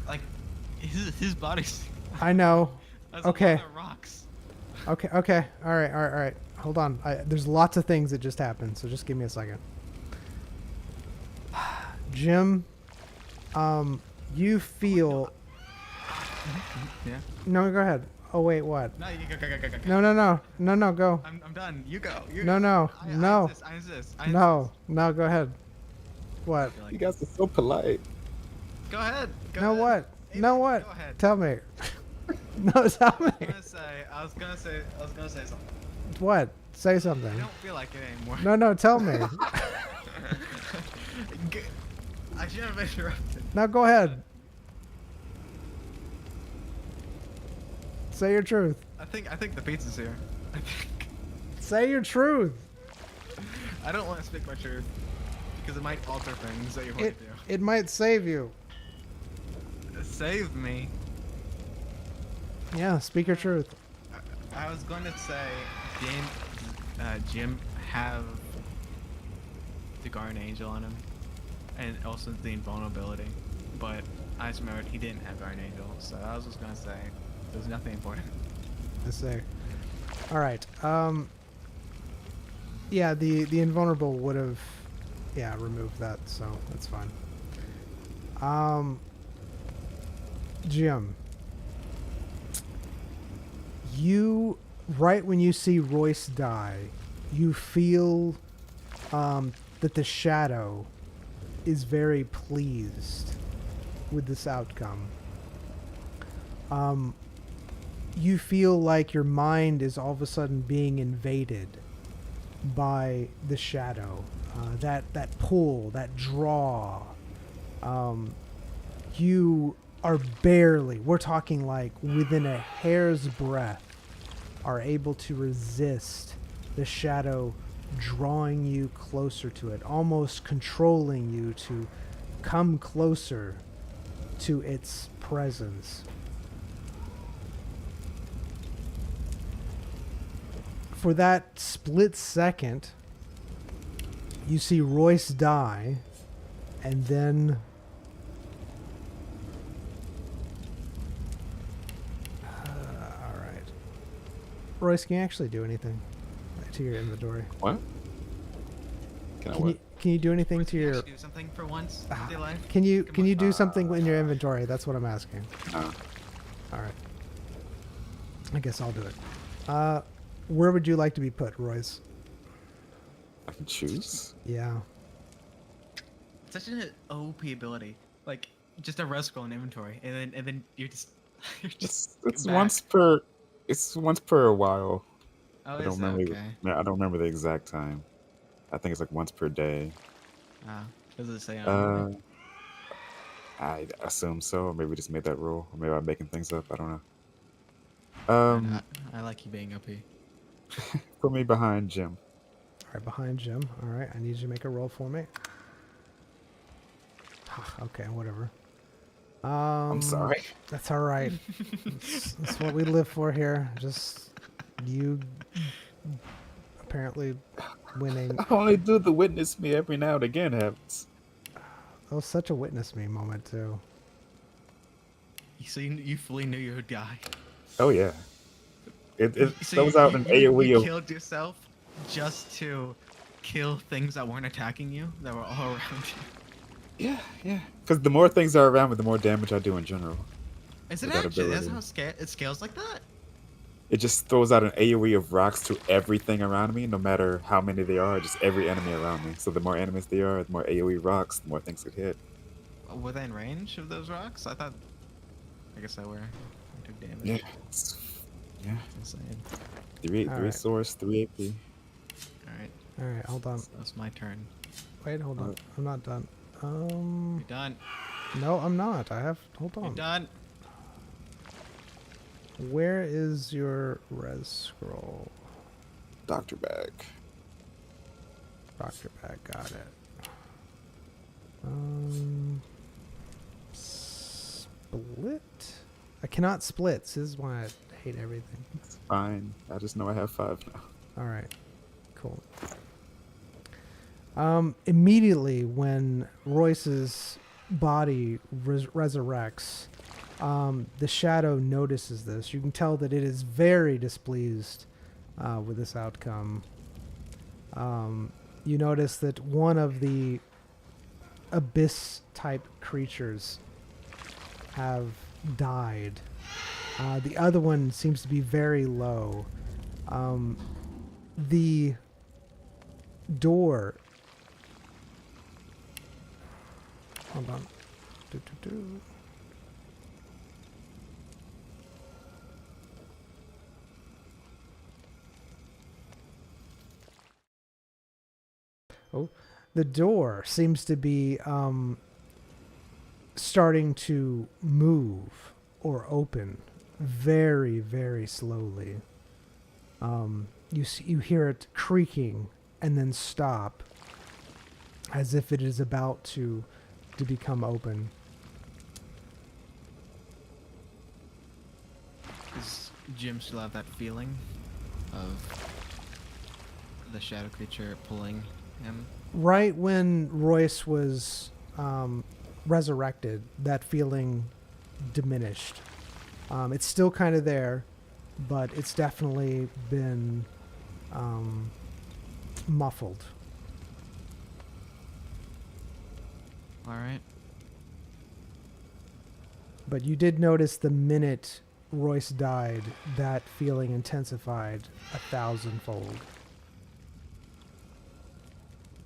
Like, his body's. I know. That's Okay. A lot of rocks. Okay. All right. Hold on. There's lots of things that just happened, so just give me a second. Jim, you feel... Yeah. No, go ahead. Oh, wait, what? No, you go. No, go. I'm done. You go. No. I insist. No, go ahead. What? You guys are so polite. Go ahead. No, what? Hey, No, man, what? Go ahead. Tell me. No, tell me. I was gonna say something. What? Say I something. don't feel like it anymore. No, tell me. I shouldn't have interrupted. Now go ahead. Say your truth. I think the pizza's here. Say your truth. I don't want to speak my truth because it might alter things that you want to do. It might save you. Save me. Yeah, speak your truth. I was going to say, Jim have the Guardian Angel on him, and also the invulnerability, but I just remembered he didn't have Guardian Angel, so I was just going to say there's nothing important. I say. All right. Yeah, the invulnerable would have, removed that, so that's fine. Jim, you, right when you see Royce die, you feel that the shadow is very pleased with this outcome. You feel like your mind is all of a sudden being invaded by the shadow, that pull, that draw. You are barely, we're talking like within a hair's breadth, are able to resist the shadow drawing you closer to it, almost controlling you to come closer to its presence. For that split second, you see Royce die, and then all right. Royce, can you actually do anything to your inventory? What? Can I what? Can you do anything to your? Do something for once in your life. Can you Come on. do something in your inventory? That's what I'm asking. No. All right. I guess I'll do it. Where would you like to be put, Royce? I can choose. Yeah. Such an OP ability, like just a red scroll in inventory, and then you're just It's back. once per. It's once per while. Oh, I is don't it? remember. Okay. I don't remember the exact time. I think it's like once per day. Does it say on it? I assume so. Or maybe we just made that rule. Or maybe I'm making things up. I don't know. I like you being OP. Put me behind Jim. All right, behind Jim. All right, I need you to make a roll for me. Okay, whatever. I'm sorry. That's all right. That's what we live for here. Just You apparently winning. I only do the witness me every now and again happens. That was such a witness me moment too. So you fully knew you would die. Oh yeah. It So throws out an AoE you of killed yourself just to kill things that weren't attacking you, that were all around you. yeah. Because the more things are around me, the more damage I do in general. Is it With that actually? That's ability. how it scales like that? It just throws out an AoE of rocks to everything around me, no matter how many they are, just every enemy around me. So the more enemies they are, the more AoE rocks, the more things get hit. Within range of those rocks? I thought. I guess I were. I took damage. Yeah. It's, yeah. That's insane. 3 Alright. source, 3 AP. Alright, All right, hold on. so that's my turn. Wait, hold on. I'm not done. You're done. No, I'm not. I have. Hold You're on. done. Where is your res scroll? Doctor bag. Doctor bag. Got it. Split. I cannot split. This is why I hate everything. It's fine. I just know I have 5 now. All right. Cool. Immediately when Royce's body resurrects, the shadow notices this. You can tell that it is very displeased with this outcome. You notice that one of the abyss-type creatures have died. The other one seems to be very low. The door. Hold on. Do. Oh, the door seems to be starting to move or open very, very slowly. You hear it creaking and then stop, as if it is about to become open. Does Jim still have that feeling of the shadow creature pulling him? Right when Royce was resurrected, that feeling diminished. It's still kind of there, but it's definitely been muffled. Alright. But you did notice the minute Royce died, that feeling intensified 1,000-fold.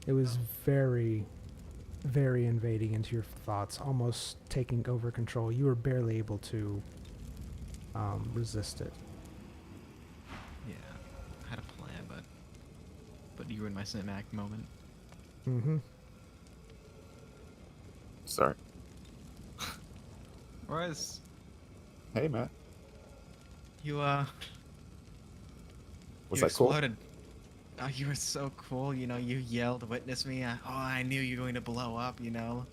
It was very, very invading into your thoughts, almost taking over control. You were barely able to resist it. Yeah. I had a plan, but you were in my cinematic moment. Mm-hmm. Sorry. Whereas Hey, Matt. you Was you that cool? exploded. Oh, you were so cool, you know, you yelled, witness me. I knew you were going to blow up, you know.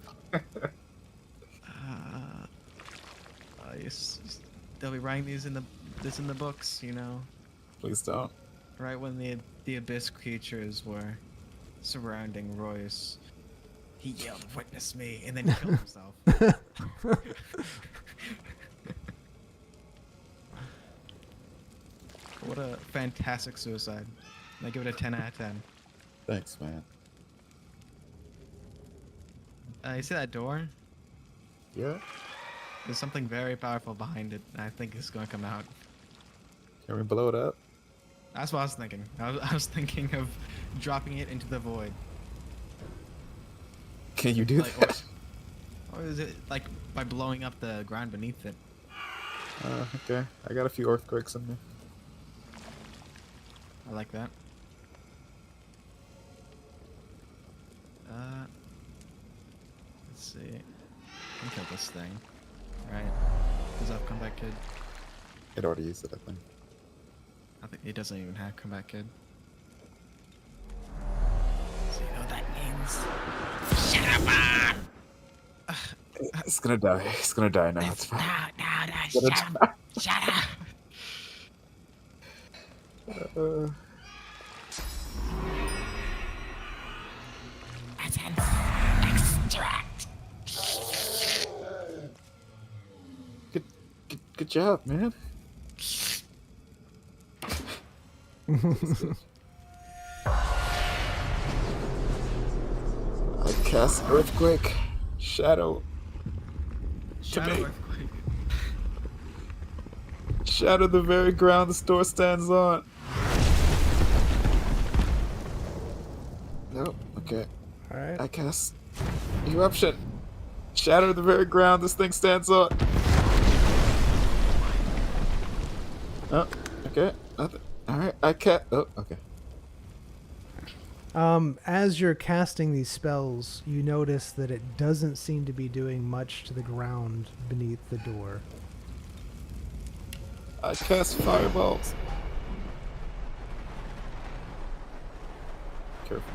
They'll be writing this in the books, you know. Please don't. Right when the abyss creatures were surrounding Royce, he yelled, "Witness me!" and then he killed himself. What a fantastic suicide! I give it a 10 out of 10. Thanks, man. You see that door? Yeah? There's something very powerful behind it. I think it's going to come out. Can we blow it up? That's what I was thinking. I was thinking of dropping it into the void. Can you do Like, that? Or is it like by blowing up the ground beneath it? Okay. I got a few earthquakes in me. I like that. Let's see. I can kill this thing. Right. Does that have comeback kid? It already used it, I think. I think it doesn't even have comeback kid. So you know what that means? Shut up! It's gonna die. It's gonna die now. It's fine. No, It's gonna die. shut up! Uh, good, good job, man. That's good. I cast Earthquake, Shadow, Shadow me. earthquake. shatter the very ground the store stands on. Nope, okay. Alright. I cast Eruption, shatter the very ground this thing stands on. Oh, okay. Nothing. Alright, I can't. Oh, okay. As you're casting these spells, you notice that it doesn't seem to be doing much to the ground beneath the door. I cast Fireballs. Careful.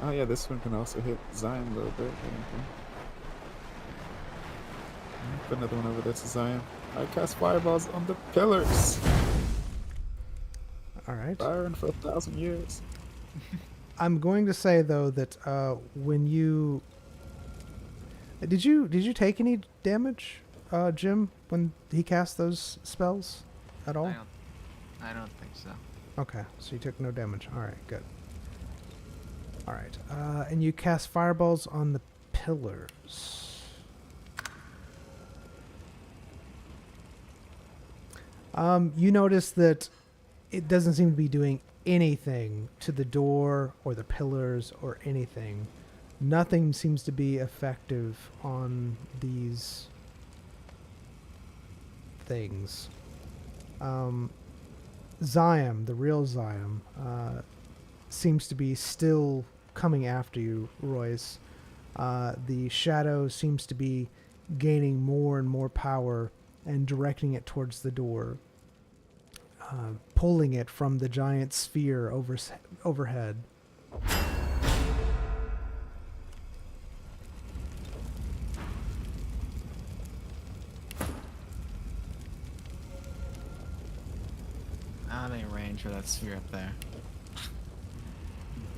Oh yeah, this one can also hit Zion a little bit. Okay. Put another one over there to Zion. I cast Fireballs on the pillars. Alright. Firing for 1,000 years. I'm going to say though that when you did you take any damage, Jim, when he cast those spells at all? I don't think so. Okay, so you took no damage. All right, good. All right, and you cast fireballs on the pillars. You notice that it doesn't seem to be doing anything to the door or the pillars or anything. Nothing seems to be effective on these things. Zion, the real Zion, seems to be still coming after you, Royce. The shadow seems to be gaining more and more power and directing it towards the door, pulling it from the giant sphere overhead. I don't have range for that sphere up there.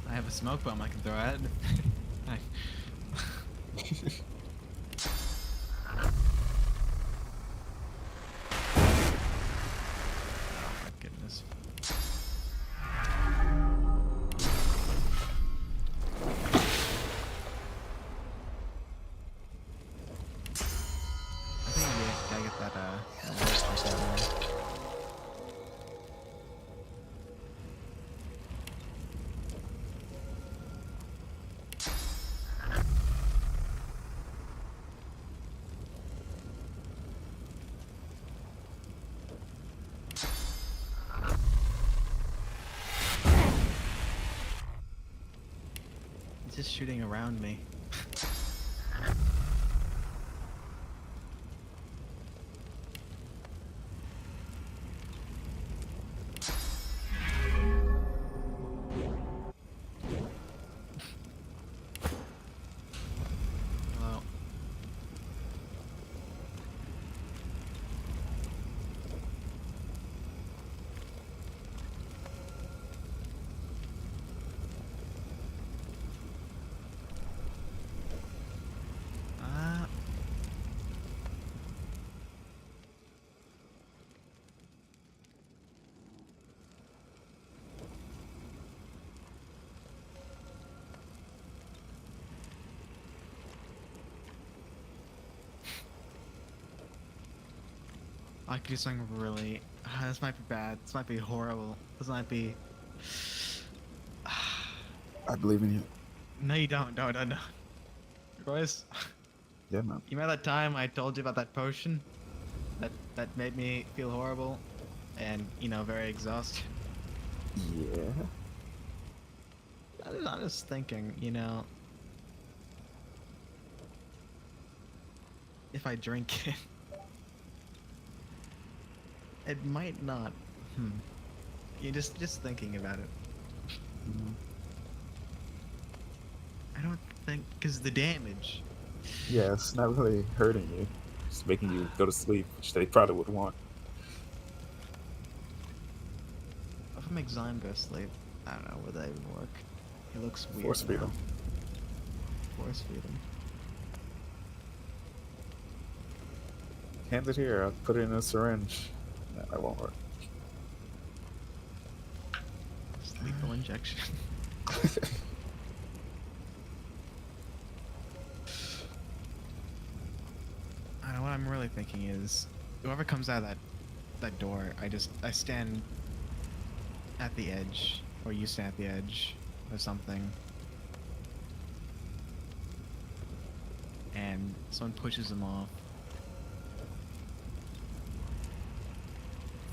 I have a smoke bomb I can throw at it. Oh my goodness. I think I gotta get that voice out there. It's just shooting around me. Hello. I could do something really. This might be bad. This might be horrible. This might be. I believe in you. No, you don't. Don't. Royce, Yeah, man. you remember that time I told you about that potion? That made me feel horrible and, very exhausted? Yeah. I'm just thinking, if I drink it, it might not. You just thinking about it. I don't think, because the damage. Yeah, it's not really hurting you. It's making you go to sleep, which they probably would want. make Zyme go sleep? I don't know, would that even work? He looks weird. Force feed now. him. Force feed him. Hand it here. I'll put it in a syringe. No, that won't work. Just lethal injection. I don't know, what I'm really thinking is, whoever comes out of that door, I stand at the edge, or you stand at the edge, or something. And someone pushes him off.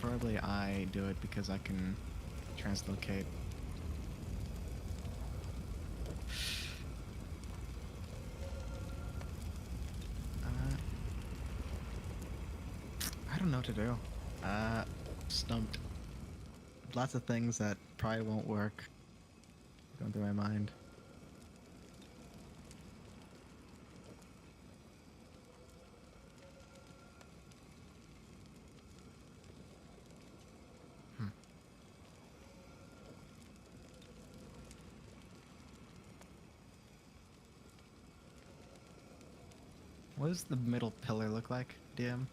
Preferably I do it because I can translocate. I don't know what to do. Stumped. Lots of things that probably won't work going through my mind. What does the middle pillar look like, DM?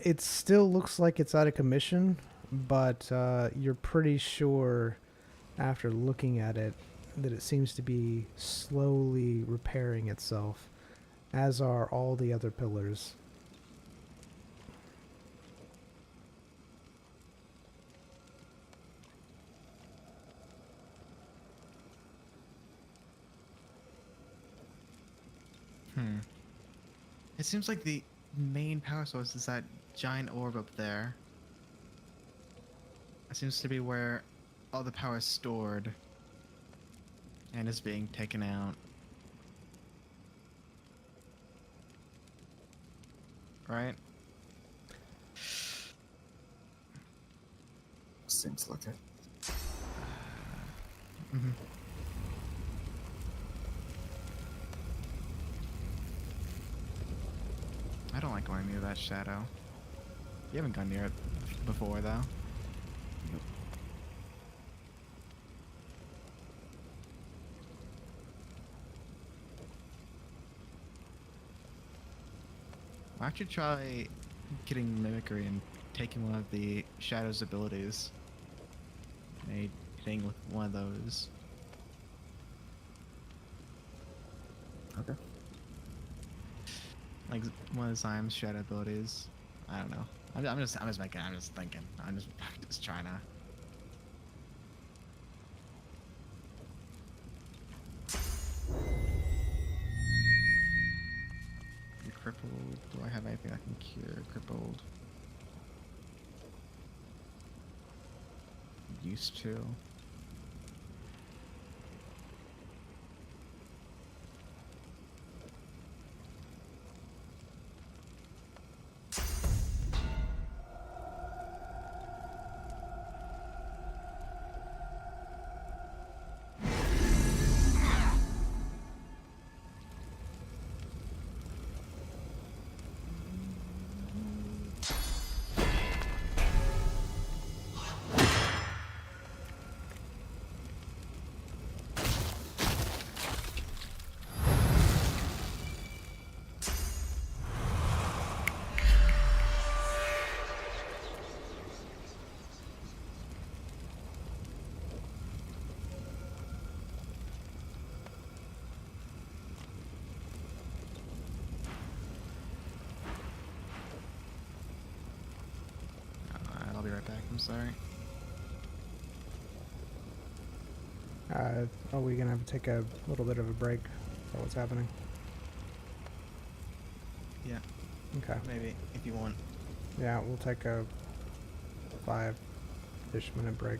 It still looks like it's out of commission, but you're pretty sure after looking at it that it seems to be slowly repairing itself, as are all the other pillars. It seems like the main power source is that giant orb up there. It seems to be where all the power is stored and is being taken out. Right? Seems like it. Mm-hmm. I don't like going near that shadow. You haven't gone near it before, though. Why don't you try getting mimicry and taking one of the shadow's abilities? Maybe hitting with one of those. Okay. Like one of Zyme's shadow abilities. I don't know. I'm just thinking. I'm just trying to. You're crippled. Do I have anything I can cure crippled? Used to. I'll be right back. I'm sorry. Are we gonna have to take a little bit of a break? Is that what's happening? Yeah, Okay. maybe if you want. Yeah, we'll take a 5-ish minute break.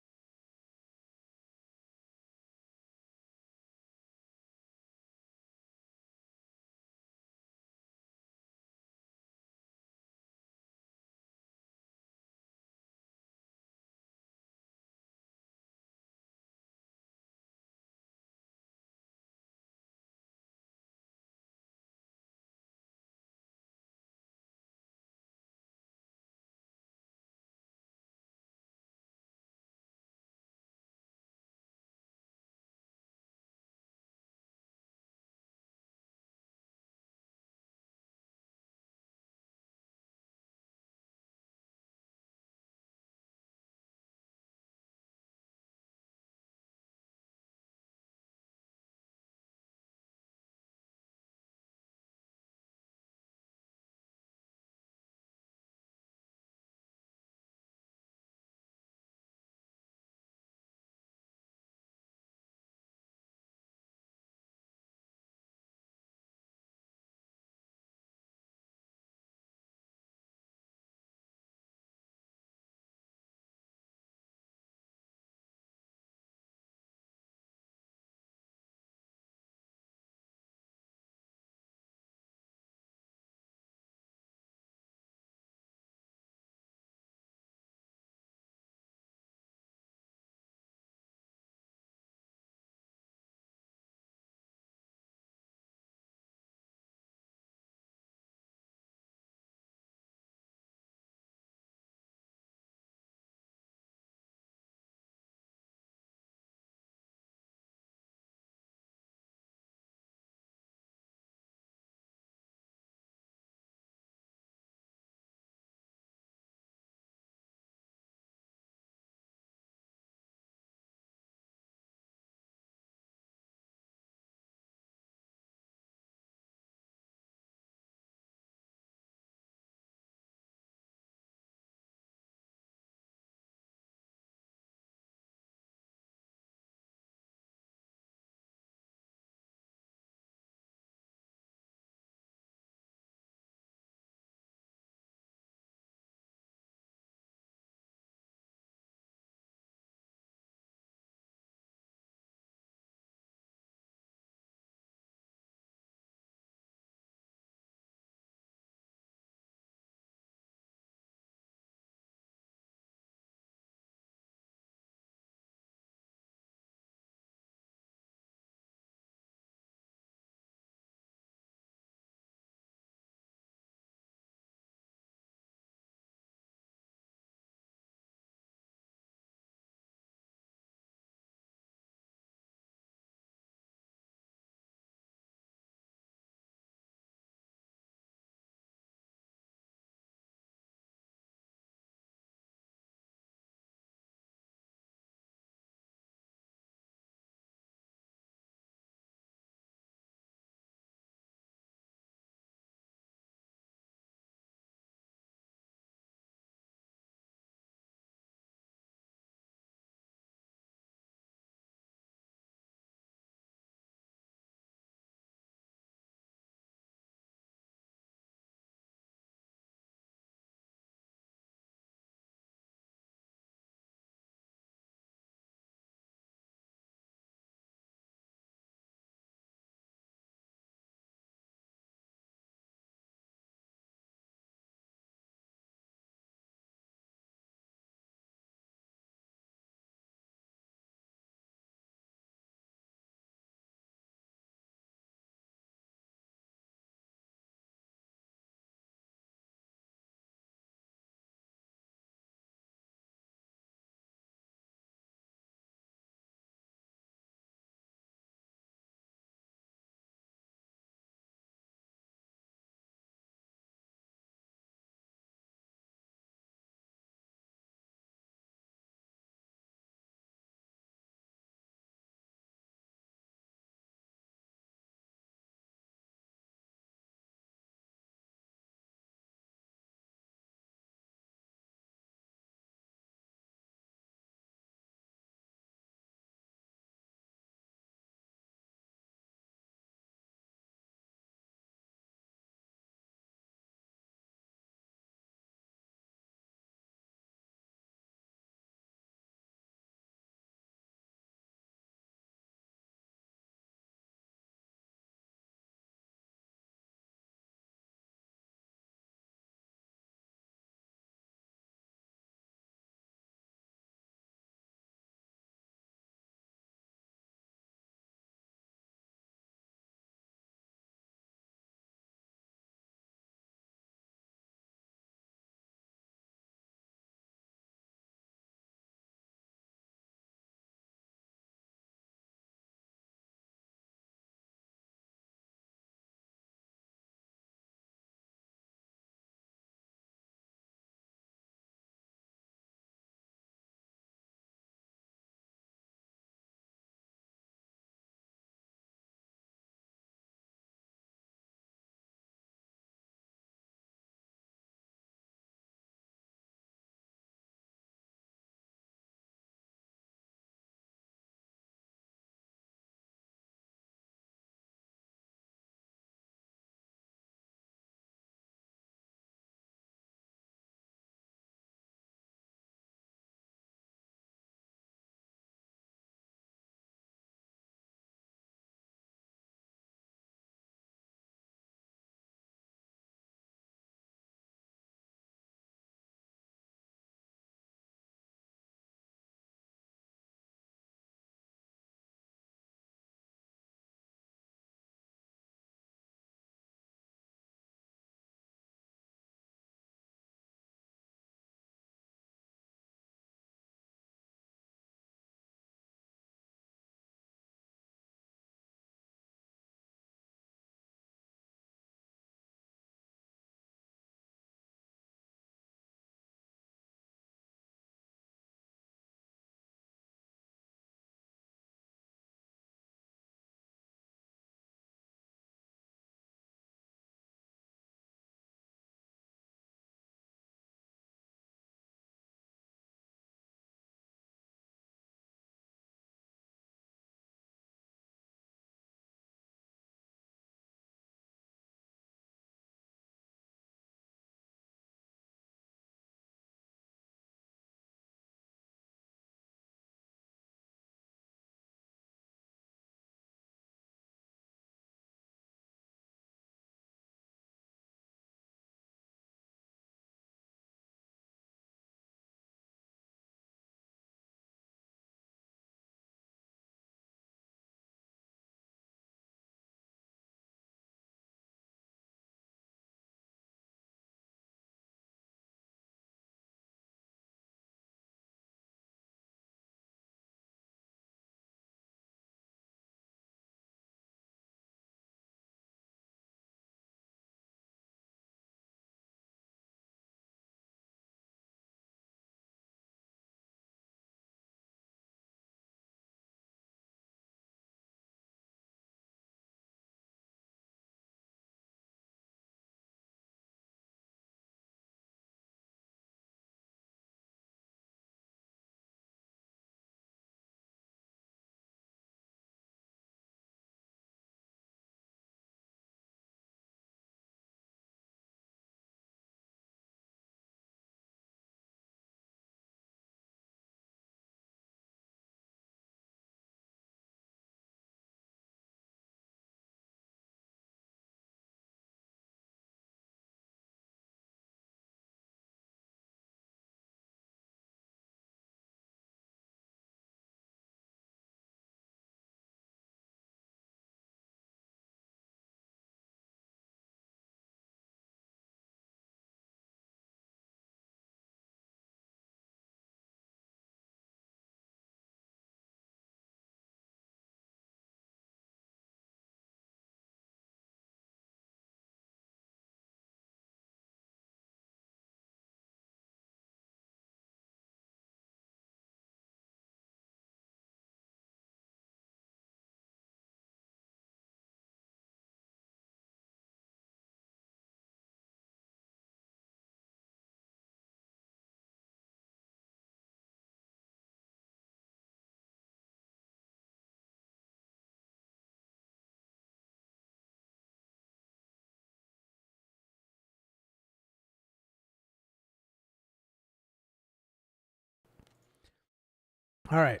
All right.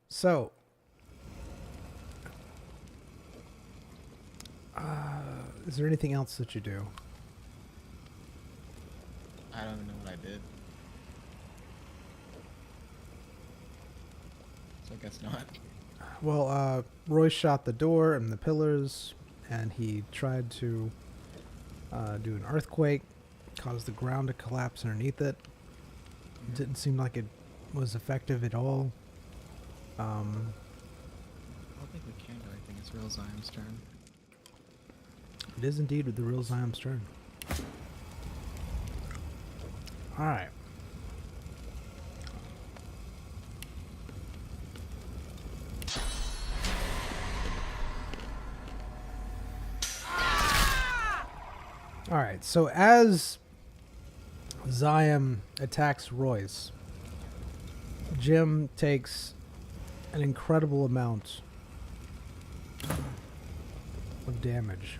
So, is there anything else that you do? I don't even know what I did. So I guess not. Well, Roy shot the door and the pillars, and he tried to do an earthquake, cause the ground to collapse underneath it. Didn't seem like it was effective at all. I don't think we can do anything. It's real Ziam's turn. It is indeed the real Ziam's turn. All right. All right. So as Ziam attacks Royce, Jim takes an incredible amount of damage.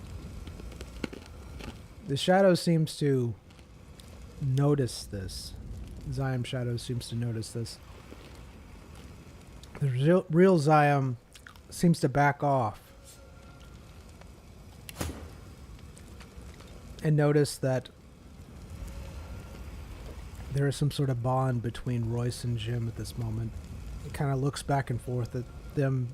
The shadow seems to notice this. Ziam Shadow seems to notice this. The real Ziam seems to back off and notice that there is some sort of bond between Royce and Jim at this moment. It kind of looks back and forth at them.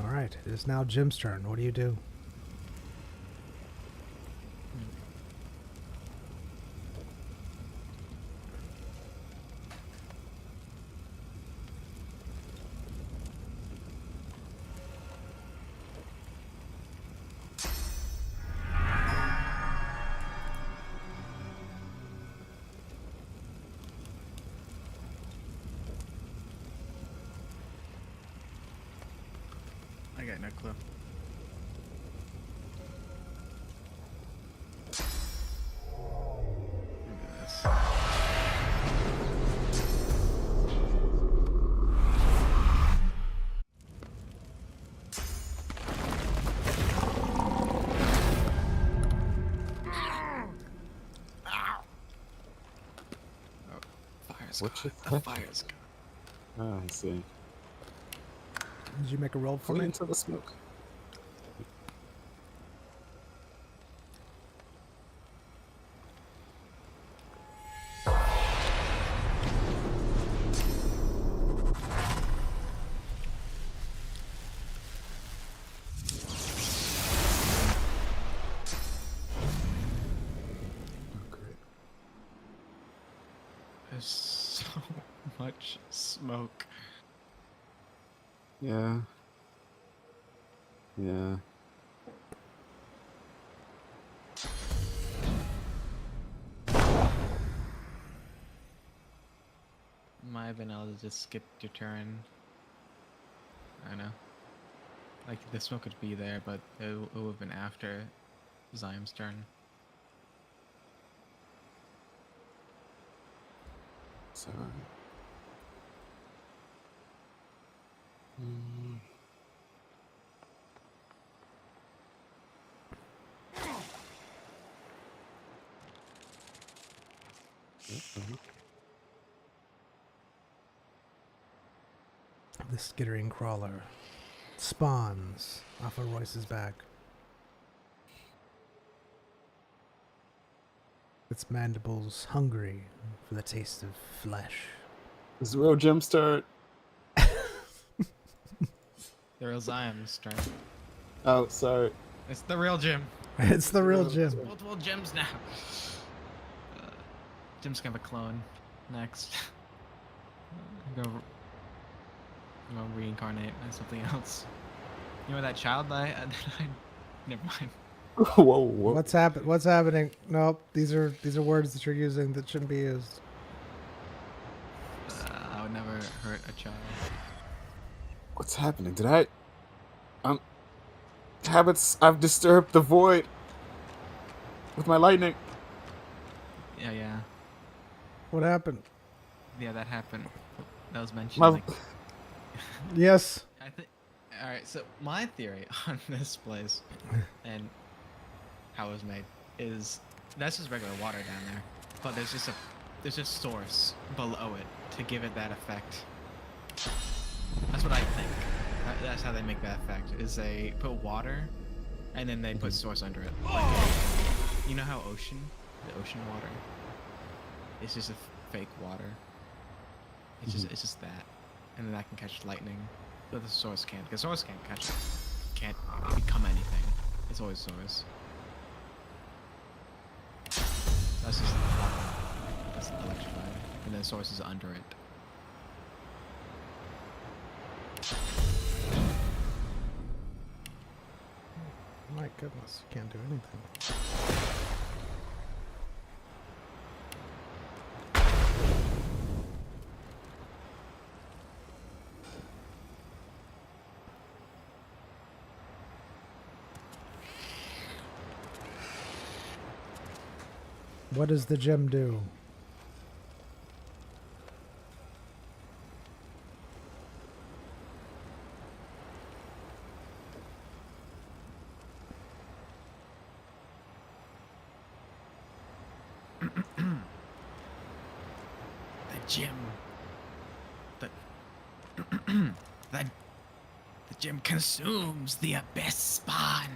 All right, it is now Jim's turn. What do you do? I got no clue. Look at this. Oh, fire's What's gone. it- The fire's gone. Ah, I see. Did you make a roll for Flee me? into the smoke. Oh, great. There's so much smoke. Yeah. Yeah. Might have been able to just skip your turn. I know. Like, the smoke could be there, but it would have been after Ziam's turn. Sorry. Mm. The skittering crawler spawns off of Royce's back. Its mandibles hungry for the taste of flesh. Is the real Jim start? The real Ziam's turn. Oh, sorry. It's the real Jim. It's the real Jim. Multiple Jims now. Jim's gonna have a clone next. I'm gonna reincarnate as something else. You know that child that I never mind. Whoa, whoa. What's happening? Nope, these are words that you're using that shouldn't be used. I would never hurt a child. What's happening? Did I... I've disturbed the void with my lightning. Yeah. What happened? Yeah, that happened. That was mentioned. My- Like, Yes. I All right. So my theory on this place and how it was made is that's just regular water down there, but there's a source below it to give it that effect. That's what I think. That's how they make that effect. Is they put water, and then they put source under it. Like you know how the ocean water, it's just a fake water. It's just that, and then that can catch lightning, but the source can't. Because source can't become anything. It's always source. That's just that's electrified, and then source is under it. My goodness, you can't do anything. What does the gem do? The gem consumes the abyss spawn.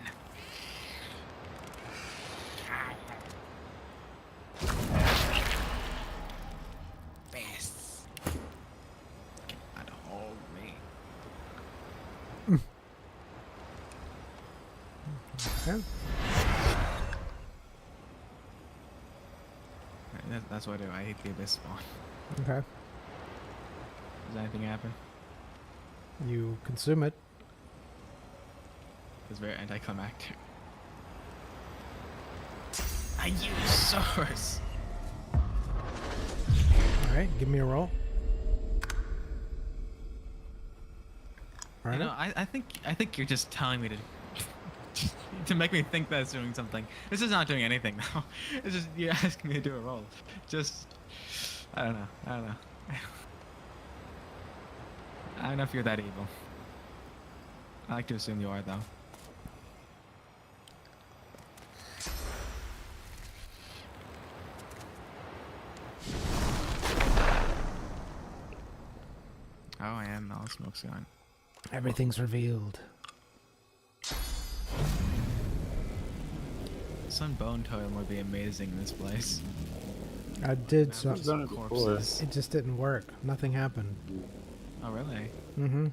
Abyss. Cannot hold me. Okay. That's what I do. I hate the abyss spawn. Okay. Does anything happen? You consume it. It's very anticlimactic. I use source. Alright, give me a roll. You know, I think you're just telling me to make me think that it's doing something. This is not doing anything though. It's just you're asking me to do a roll. Just I don't know. I don't know if you're that evil. I like to assume you are though. Oh, and all the smoke's gone. Everything's revealed. Some bone totem would be amazing in this place. I did so. I've done it before. Corpses. It just didn't work. Nothing happened. Oh, really? Mm-hmm.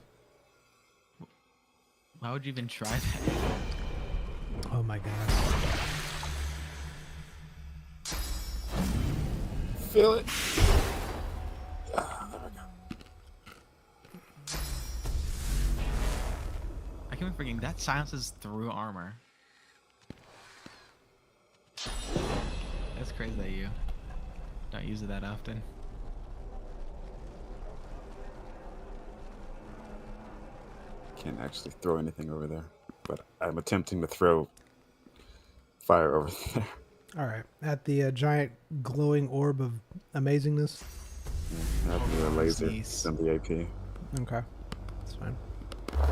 Why would you even try that? Oh my goodness. Feel it. Ah, there we go. I keep forgetting that silences through armor. That's crazy that you don't use it that often. Can't actually throw anything over there, but I'm attempting to throw fire over there. Alright. At the giant glowing orb of amazingness. I have to do a laser. Sneeze. Send the AP. Okay. That's fine. Oh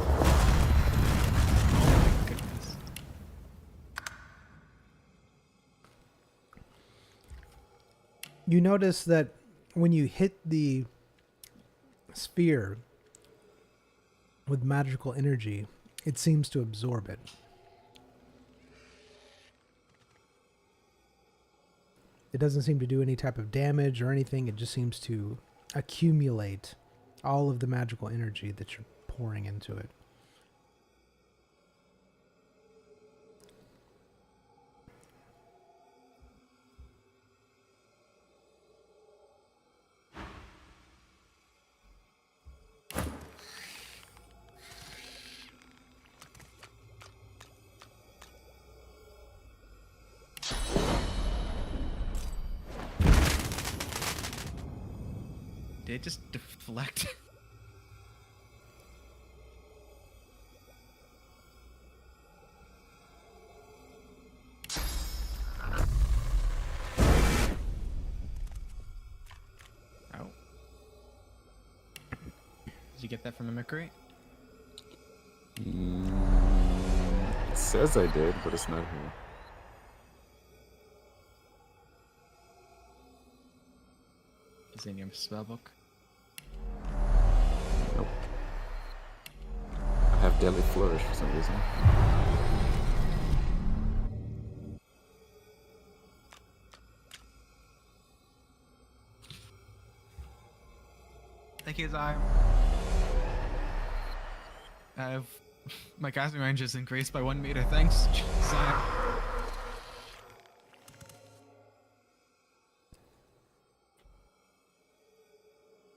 my goodness. You notice that when you hit the sphere with magical energy, it seems to absorb it. It doesn't seem to do any type of damage or anything. It just seems to accumulate all of the magical energy that you're pouring into it. Did it just deflect? Oh. Did you get that from mimicry? It says I did, but it's not here. Is it in your spellbook? Nope. I have Deadly Flourish for some reason. Thank you, Zyme. My casting range is increased by 1 meter. Thanks, Zyme.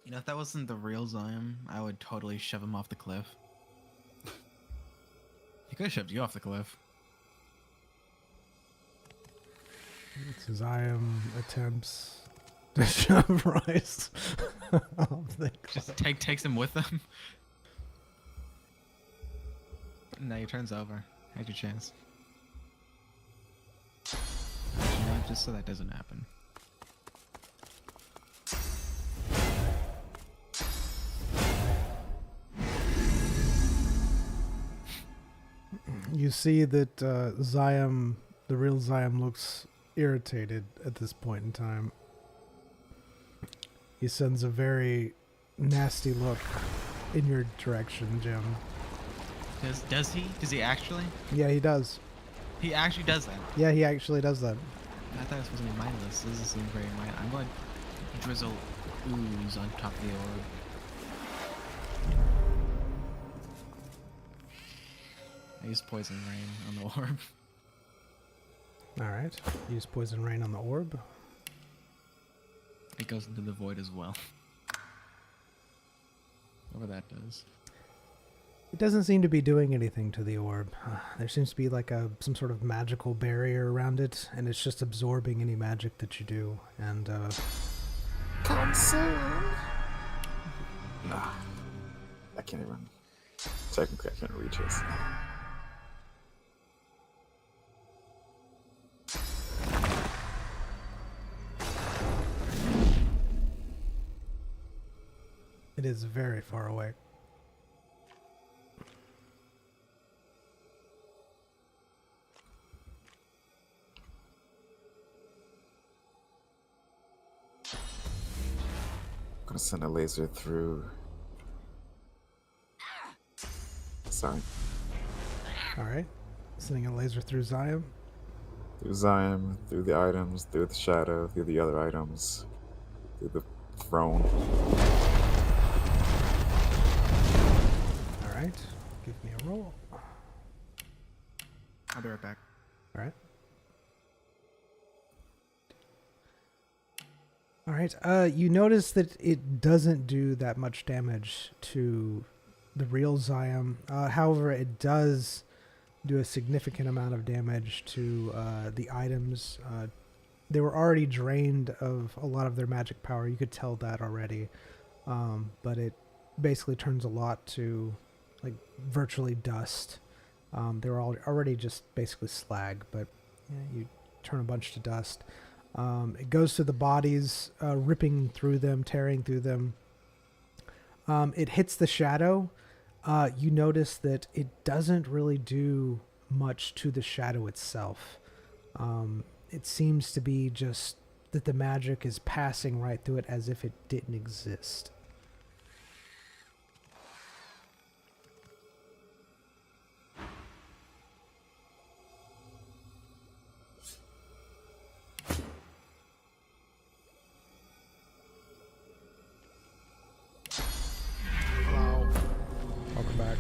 You know, if that wasn't the real Zyme, I would totally shove him off the cliff. He could have shoved you off the cliff. Zion attempts to shove Rice off the cliff. Just takes him with him. No, your turn's over. Had your chance. Actually, no, just so that doesn't happen. You see that Zyam, the real Zyam, looks irritated at this point in time. He sends a very nasty look in your direction, Jim. Does he? Does he actually? Yeah, he does. He actually does that. Yeah, he actually does that. I thought it was supposed to be mindless. This doesn't seem very mindless. I'm going to drizzle ooze on top of the orb. I used poison rain on the orb. Alright. Use poison rain on the orb. It goes into the void as well. Whatever that does. It doesn't seem to be doing anything to the orb. There seems to be like some sort of magical barrier around it, and it's just absorbing any magic that you do. And Come soon. Nah, I can't even. Technically, I can't reach this. it is very far away. I'm gonna send a laser through. Sorry. Alright. Sending a laser through Zion. Through Zion, through the items, through the shadow, through the other items, through the throne. Alright. Give me a roll. I'll be right back. Alright. Alright, you notice that it doesn't do that much damage to the real Zion. However, it does do a significant amount of damage to the items. They were already drained of a lot of their magic power. You could tell that already. But it basically turns a lot to like virtually dust. They were already just basically slag, but yeah, you turn a bunch to dust. It goes to the bodies, ripping through them, tearing through them. It hits the shadow. You notice that it doesn't really do much to the shadow itself. It seems to be just that the magic is passing right through it as if it didn't exist. Welcome back.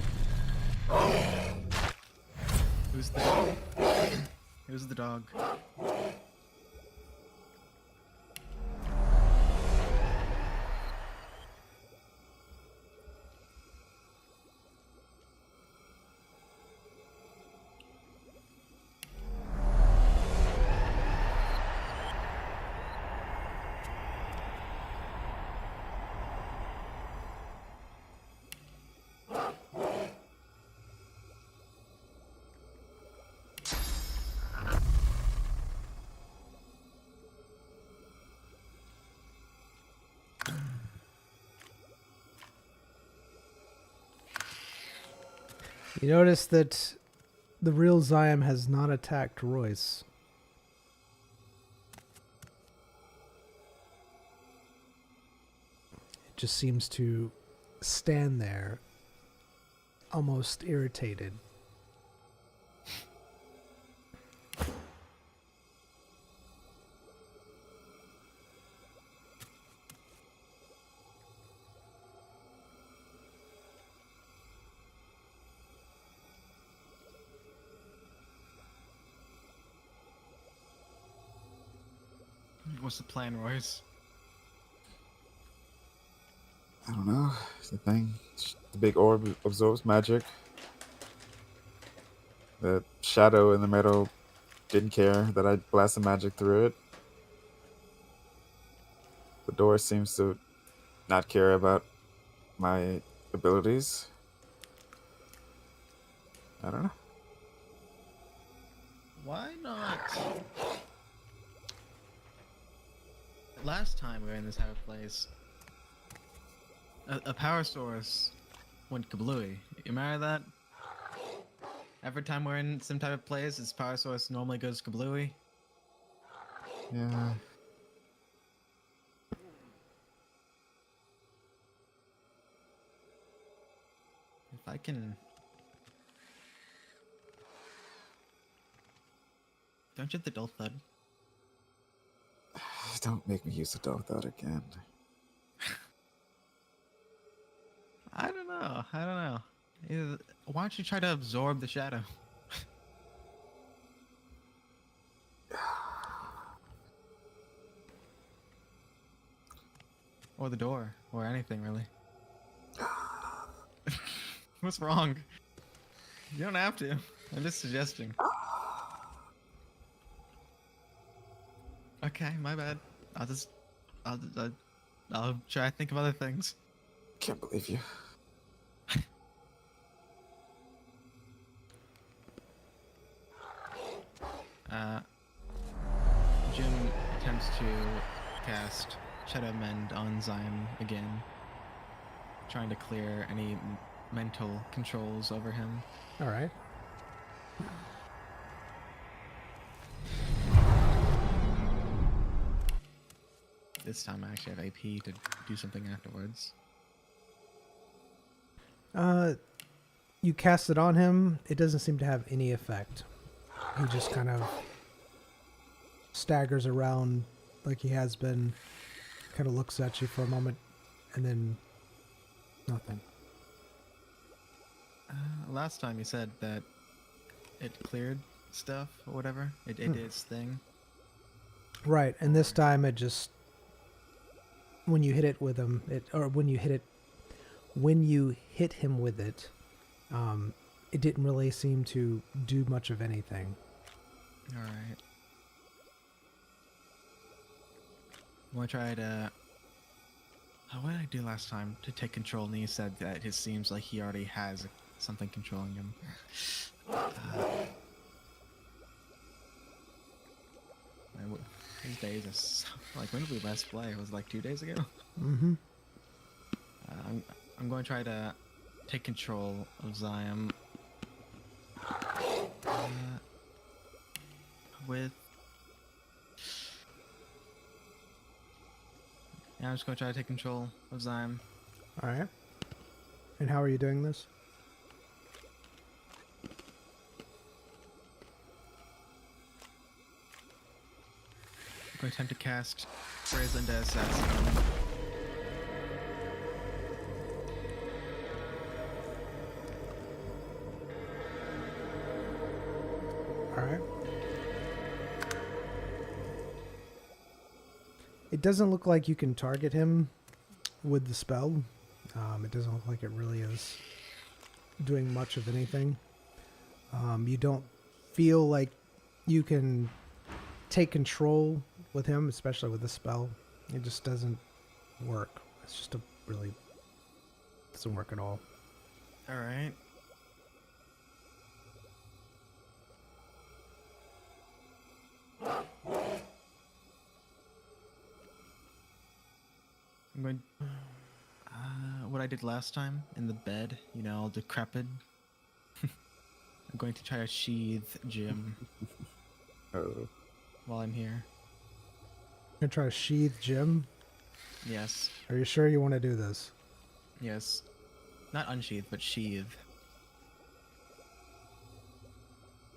Who's the dog? You notice that the real Zion has not attacked Royce. It just seems to stand there, almost irritated. What's the plan, Royce? I don't know. The thing, the big orb absorbs magic. The shadow in the middle didn't care that I blasted magic through it. The door seems to not care about my abilities. I don't know. Why not? Last time we were in this type of place, a power source went kablooey. You remember that? Every time we're in some type of place, this power source normally goes kablooey. Yeah. If I can... Don't you have the dull thud? Don't make me use the dog thought again. I don't know. I don't know. Why don't you try to absorb the shadow? Or the door. Or anything, really. What's wrong? You don't have to. I'm just suggesting. Okay, my bad. I'll try to think of other things. Can't believe you. Jim attempts to cast Shadow Mend on Zion again, trying to clear any mental controls over him. All right. This time I actually have AP to do something afterwards. You cast it on him. It doesn't seem to have any effect. He just kind of staggers around like he has been, kind of looks at you for a moment, and then nothing. Last time you said that it cleared stuff or whatever. It did its thing. Right, and this time it just, when you hit it with him, when you hit him with it, it didn't really seem to do much of anything. All right. I'm gonna try to. What did I do last time to take control? And you said that it seems like he already has something controlling him. These days are so, like, when did we last play? It was like 2 days ago. Mm-hmm. I'm going to try to take control of Zion with. Yeah, I'm just going to try to take control of Zion. All right. And how are you doing this? I'm going to attempt to cast Brazen Assassin. All right. It doesn't look like you can target him with the spell. It doesn't look like it really is doing much of anything. You don't feel like you can take control with him, especially with the spell. It just doesn't work. It's just doesn't work at all. All right. I'm going. What I did last time in the bed, all decrepit. I'm going to try to sheathe Jim Oh, while I'm here. You're gonna try to sheathe Jim? Yes. Are you sure you want to do this? Yes. Not unsheathe, but sheathe.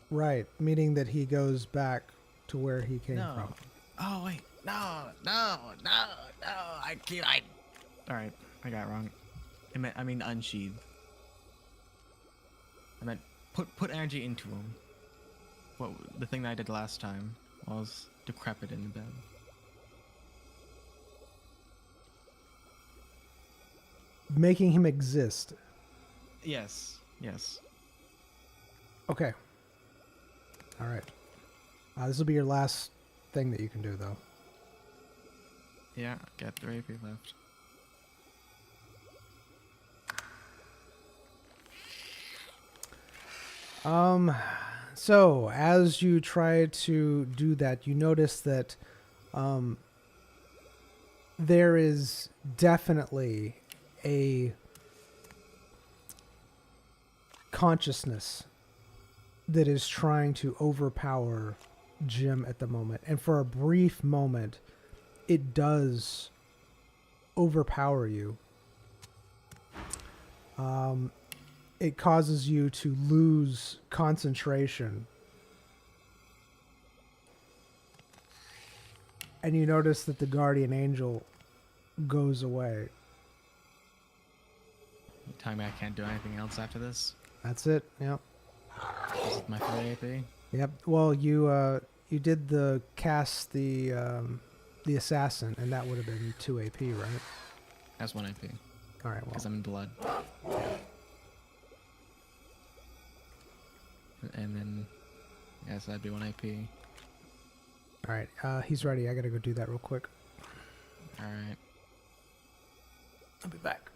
Right, meaning that he goes back to where he came No. from. Oh, wait. No. Alright, I got it wrong. I mean unsheathe. I meant put energy into him. What the thing that I did last time while I was decrepit in the bed. Making him exist. Yes. Yes. Okay. All right. This will be your last thing that you can do, though. Yeah, got 3 AP left. So as you try to do that, you notice that there is definitely a consciousness that is trying to overpower Jim at the moment. And for a brief moment, it does overpower you. It causes you to lose concentration. And you notice that the guardian angel goes away. You telling me I can't do anything else after this? That's it. Yep. This is my 3 AP? Yep. Well, you did the assassin, and that would have been 2 AP, right? That's 1 AP. All right. Because Well, I'm in blood. And then, yes, that'd be 1 AP. all right. He's ready. I gotta go do that real quick. Alright. I'll be back.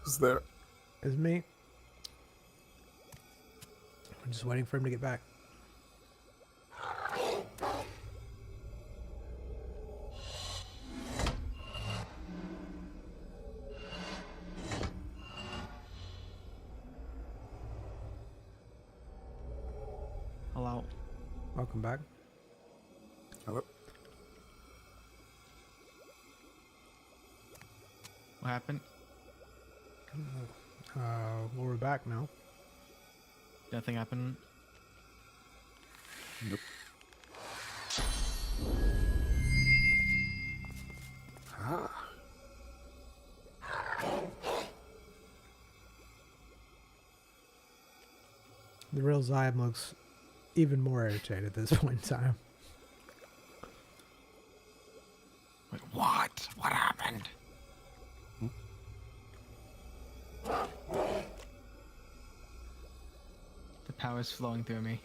Who's there? Is me. I'm just waiting for him to get back. Hello. Welcome back. Hello? What happened? Well, we're back now. Nothing happened. Nope. Ah. The real Zyme looks even more irritated at this point in time. Wait, what? What happened? The power's flowing through me.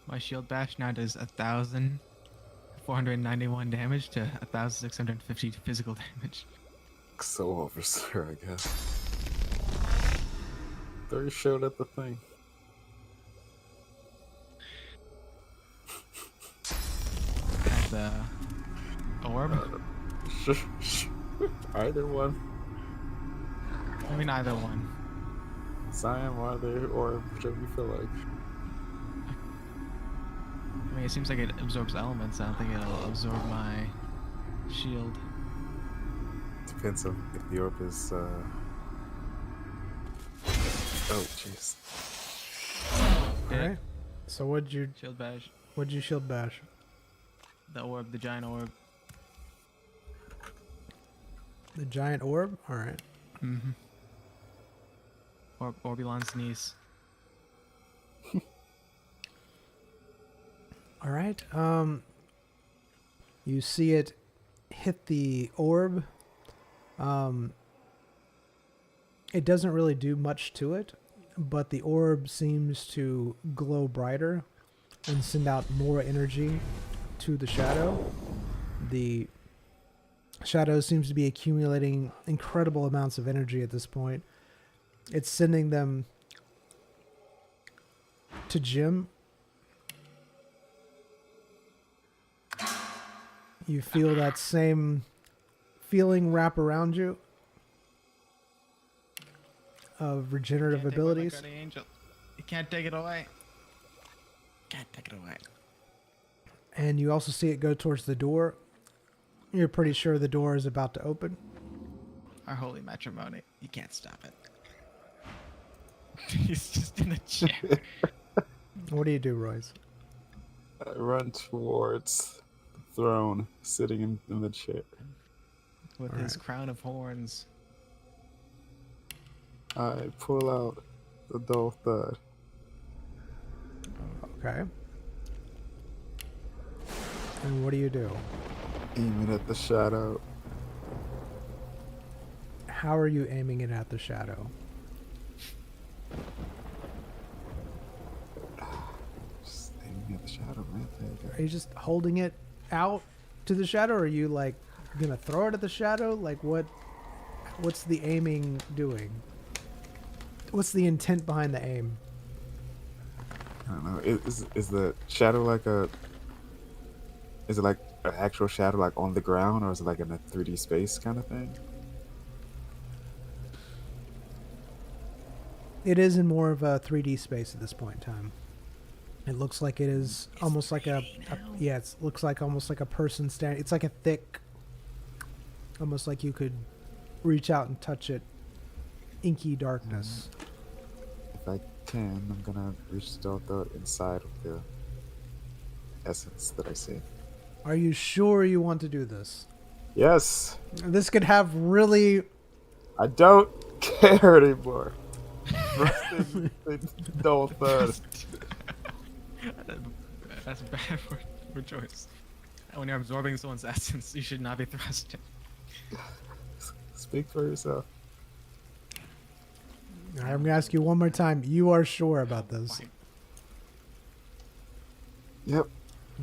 My shield bash now does 1,491 damage to 1,650 physical damage. So over, sir, I guess. Thought you showed at the thing. At the orb? Sure. Either one. Maybe neither one. Zion, either, or whichever you feel like. I mean, it seems like it absorbs elements. I don't think it'll absorb my shield. Depends on if the orb is, Oh, jeez. Alright. So what'd you Shield bash. shield bash? The orb, the giant orb. The giant orb? Alright. Mm-hmm. Orbulon's niece. Alright. You see it hit the orb. It doesn't really do much to it, but the orb seems to glow brighter and send out more energy to the shadow. The shadow seems to be accumulating incredible amounts of energy at this point. It's sending them to Jim. You feel that same feeling wrap around you of regenerative Can't take away my abilities. guardian angel. You can't take it away. Can't take it away. And you also see it go towards the door. You're pretty sure the door is about to open. Our holy matrimony. You can't stop it. He's just in the chair. What do you do, Royce? I run towards the throne, sitting in the chair. With All his right. crown of horns. I pull out the dull thud. Okay. And what do you do? Aim it at the shadow. How are you aiming it at the shadow? Just aiming at the shadow, man. Are you just holding it out to the shadow, or are you like gonna throw it at the shadow? Like what's the aiming doing? What's the intent behind the aim? I don't know. Is the shadow like a? Is it like an actual shadow, like on the ground, or is it like in a 3D space kind of thing? It is in more of a 3D space at this point in time. It looks like it is almost like a yeah. It looks like almost like a person standing. It's like a thick, almost like you could reach out and touch it. Inky darkness. If I can, I'm gonna reach the inside of the essence that I see. Are you sure you want to do this? Yes, This could have really. I don't care anymore. Rusting the dull thud. That's bad for choice. When you're absorbing someone's essence, you should not be thrusting. Speak for yourself. I'm gonna ask you one more time. You are sure about this? Yep.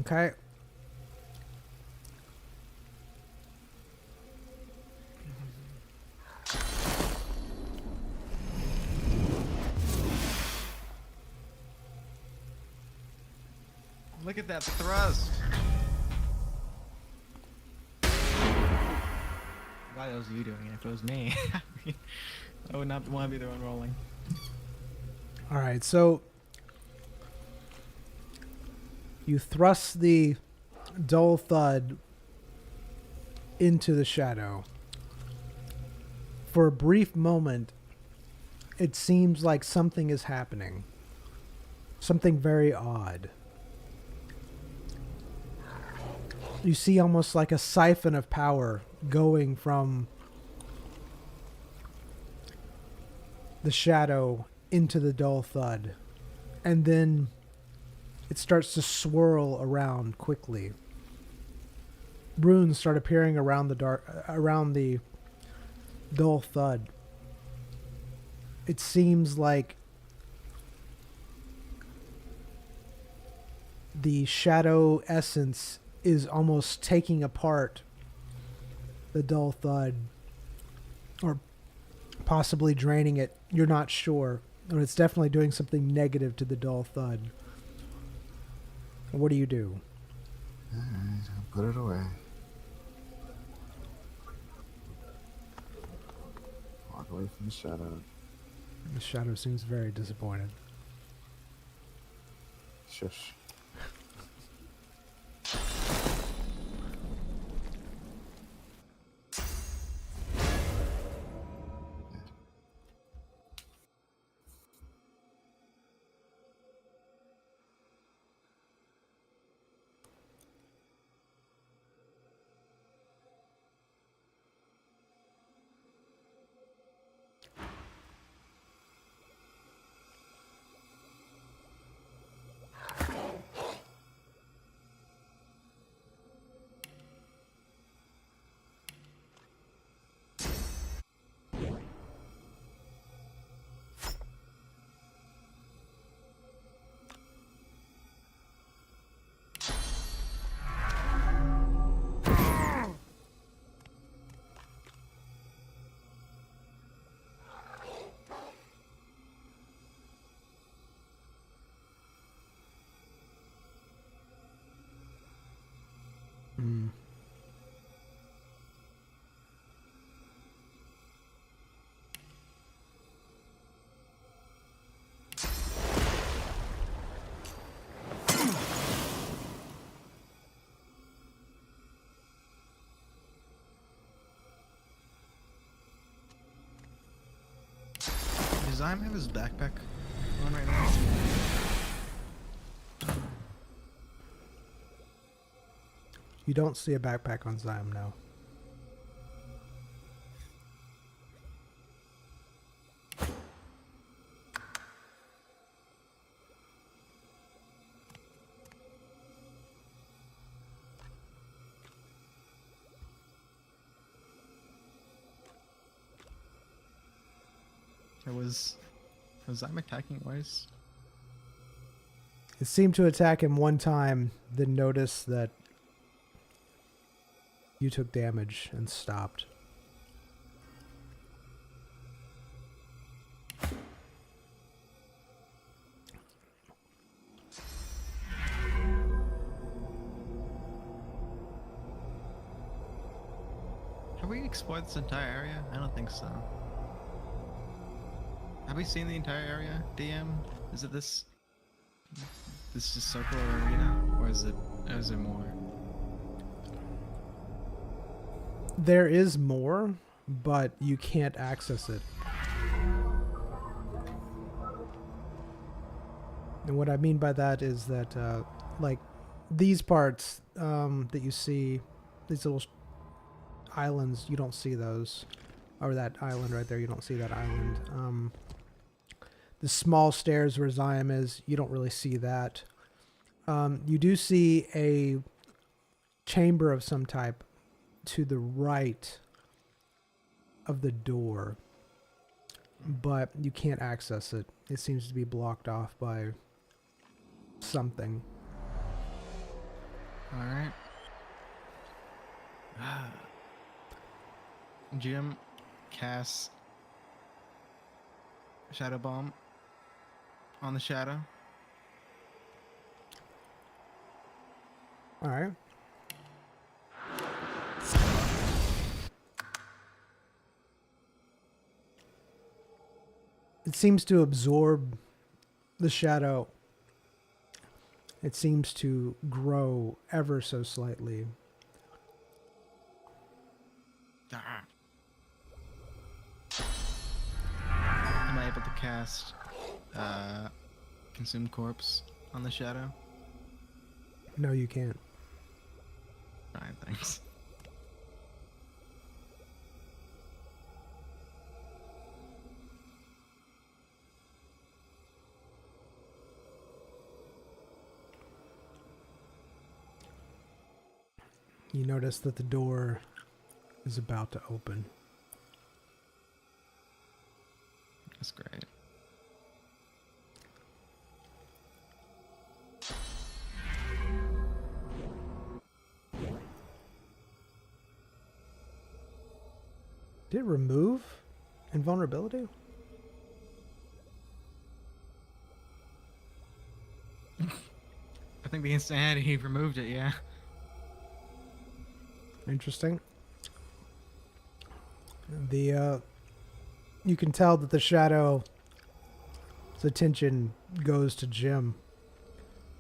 Okay. Look at that thrust. Glad it was you doing it. If it was me, I would not want to be the one rolling. All right, so you thrust the dull thud into the shadow. For a brief moment, it seems like something is happening. Something very odd. You see almost like a siphon of power going from the shadow into the dull thud. And then it starts to swirl around quickly. Runes start appearing around the dull thud. It seems like the shadow essence is almost taking apart the dull thud, or possibly draining it. You're not sure, but it's definitely doing something negative to the dull thud. What do you do? Alright, I'll put it away. Walk away from the shadow. The shadow seems very disappointed. Shush. Hmm. Does Zyme have his backpack on right now? You don't see a backpack on Zyme, no. Was Zyme attacking twice? It seemed to attack him one time, then noticed that you took damage and stopped. Have we explored this entire area? I don't think so. Have we seen the entire area, DM? Is it this just circular arena, or is there more? There is more, but you can't access it. And what I mean by that is that, like, these parts that you see, these little islands, you don't see those. Or that island right there, you don't see that island. The small stairs where Zyme is, you don't really see that. You do see a chamber of some type to the right of the door, but you can't access it. It seems to be blocked off by something. Alright. Jim casts Shadow Bomb on the shadow. All right. It seems to absorb the shadow. It seems to grow ever so slightly. Ah. Am I able to cast Consume Corpse on the shadow? No, you can't. Alright, thanks. You notice that the door is about to open. That's great. Did it remove invulnerability? I think the insanity removed it, yeah. Interesting. The you can tell that the shadow's attention goes to Jim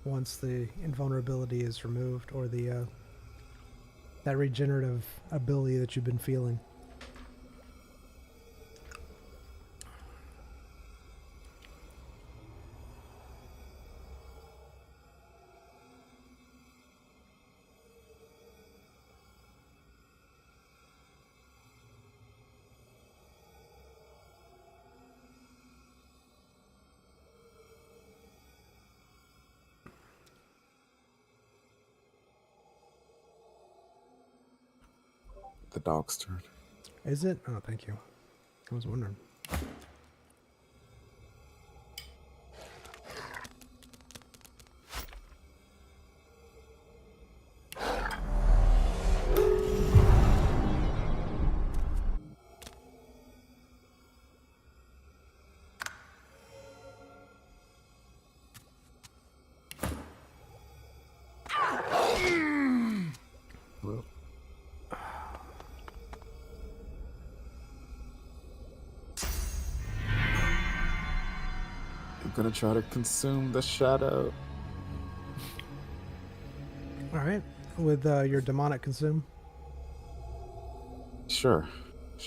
once the invulnerability is removed, or the that regenerative ability that you've been feeling. The dog's turn. Is it? Oh, thank you. I was wondering. Well, I'm gonna try to consume the shadow. All right. With your demonic consume. Sure.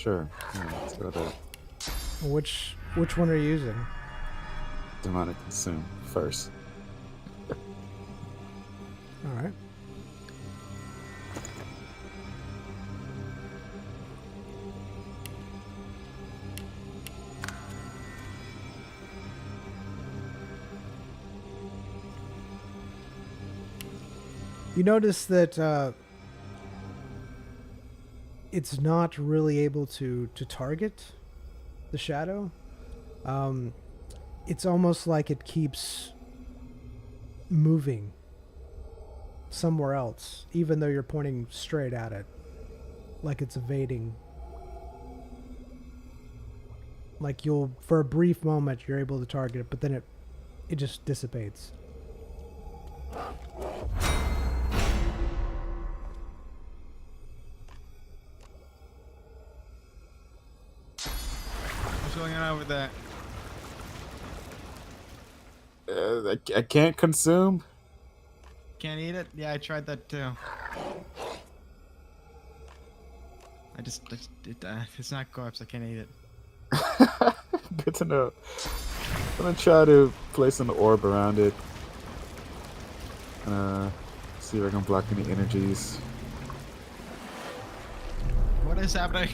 Yeah, let's go there. Which one are you using? Demonic consume first. All right. You notice that it's not really able to target the shadow. It's almost like it keeps moving somewhere else, even though you're pointing straight at it, like it's evading. Like you'll, for a brief moment, you're able to target it, but then it just dissipates. What's going on over there? I can't consume. Can't eat it? Yeah, I tried that too. It's not corpse, I can't eat it. Good to know. I'm gonna try to place an orb around it. See if I can block any energies. What is happening?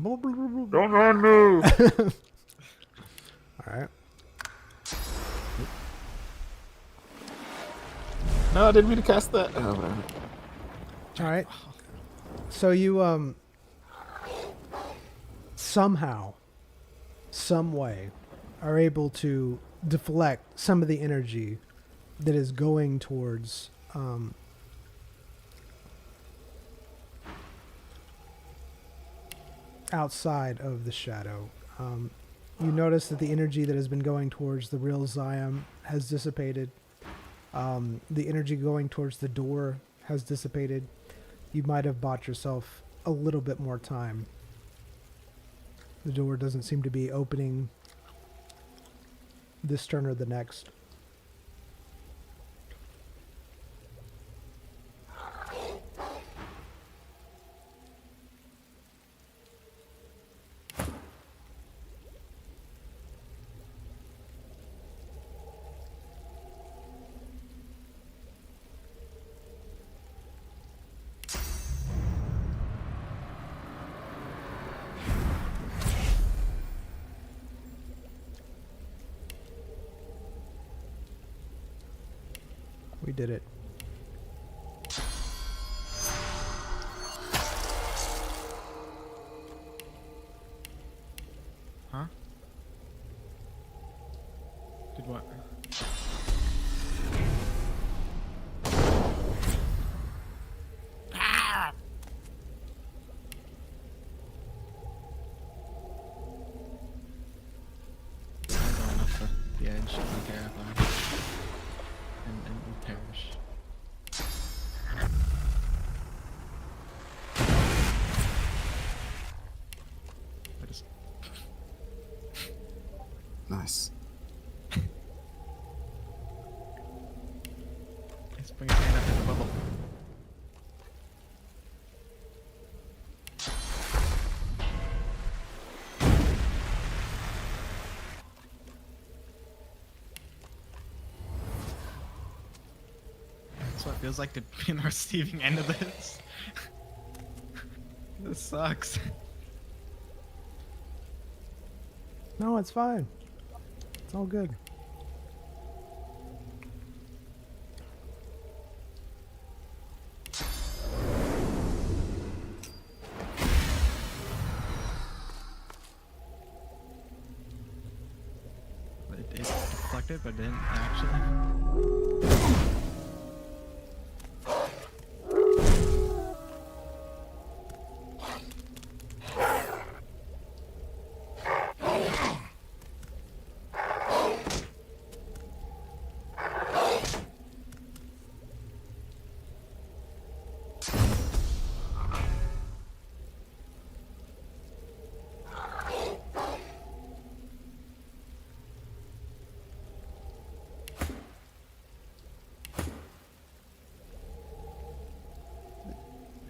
Don't run me! Alright. No, I didn't mean to cast that. Oh, whatever. Alright. So you, somehow, some way, are able to deflect some of the energy that is going towards, outside of the shadow. You notice that the energy that has been going towards the real Zion has dissipated. The energy going towards the door has dissipated. You might have bought yourself a little bit more time. The door doesn't seem to be opening this turn or the next. We did it. Huh? Did what? I'm going off the edge of the terrifying. And perish. I just Nice. let's bring his hand up in the bubble. That's what it feels like to be on the receiving end of this. This sucks. No, it's fine. It's all good. It deflected, but it didn't actually.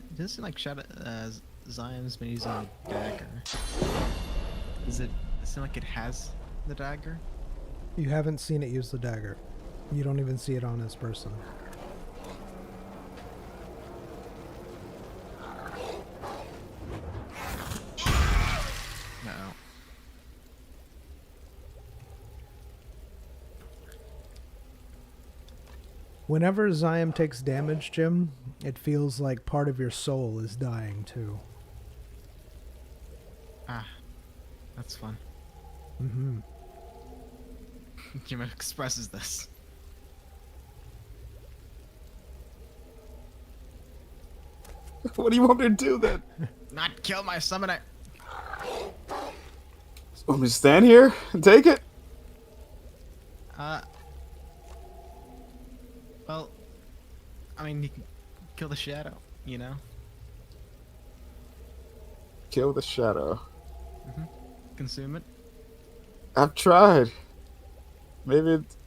It does seem like Zion's been using a dagger. Does it seem like it has the dagger? You haven't seen it use the dagger. You don't even see it on this person. No. Whenever Zion takes damage, Jim, it feels like part of your soul is dying too. Ah, that's fun. Mm-hmm. Jim expresses this. What do you want me to do then? Not kill my summoner. Want me to stand here and take it? Well, I mean, you can kill the shadow, you know? Kill the shadow. Consume it. I've tried. Maybe it's...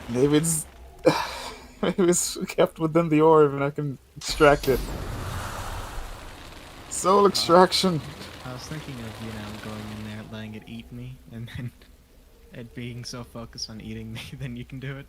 Maybe it's... Maybe it's kept within the orb and I can extract it. Soul extraction. I was thinking of, going in there, letting it eat me, and then it being so focused on eating me, then you can do it.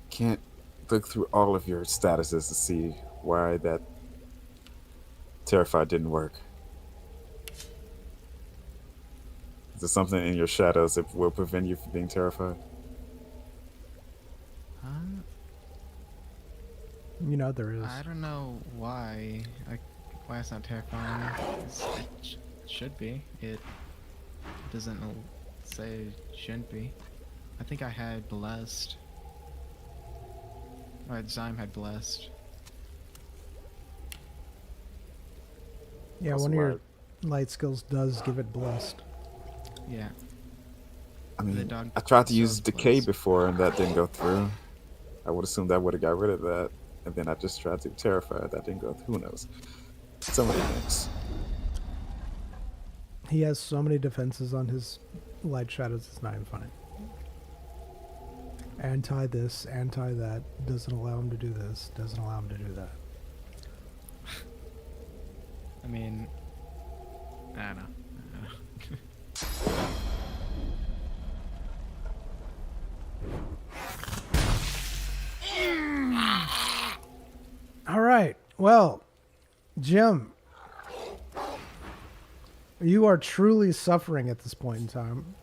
Can't look through all of your statuses to see why that terrified didn't work. Is there something in your shadows that will prevent you from being terrified? Huh? You know there is. I don't know why. Why it's not terrifying. It should be. It doesn't say it shouldn't be. I think I had blessed. Or Zyme had blessed. Yeah, Also, one of your light skills does give it blessed. Yeah. I The mean, dog I tried to use sells decay blessed. before and that didn't go through. I would assume that would have got rid of that. And then I just tried to terrify. That didn't go through. Who knows? So many things. He has so many defenses on his light shadows, it's not even funny. Anti this, anti that, doesn't allow him to do this, doesn't allow him to do that. I mean, I don't know. All right. Well, Jim, you are truly suffering at this point in time.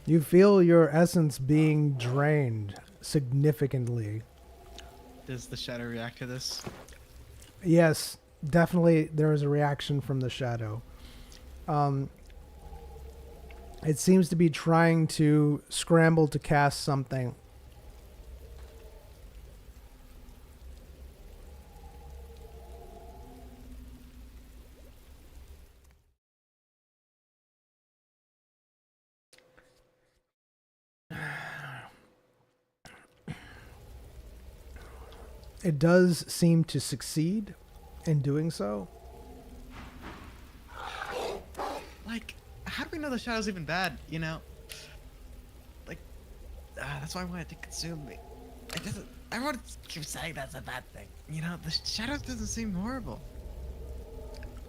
You feel your essence being drained significantly. Does the shadow react to this? Yes, definitely there is a reaction from the shadow. It seems to be trying to scramble to cast something. It does seem to succeed in doing so. Like, how do we know the shadow's even bad, you know? Like, that's why I wanted to consume me. It doesn't. Everyone keeps saying that's a bad thing. You know, the shadows doesn't seem horrible.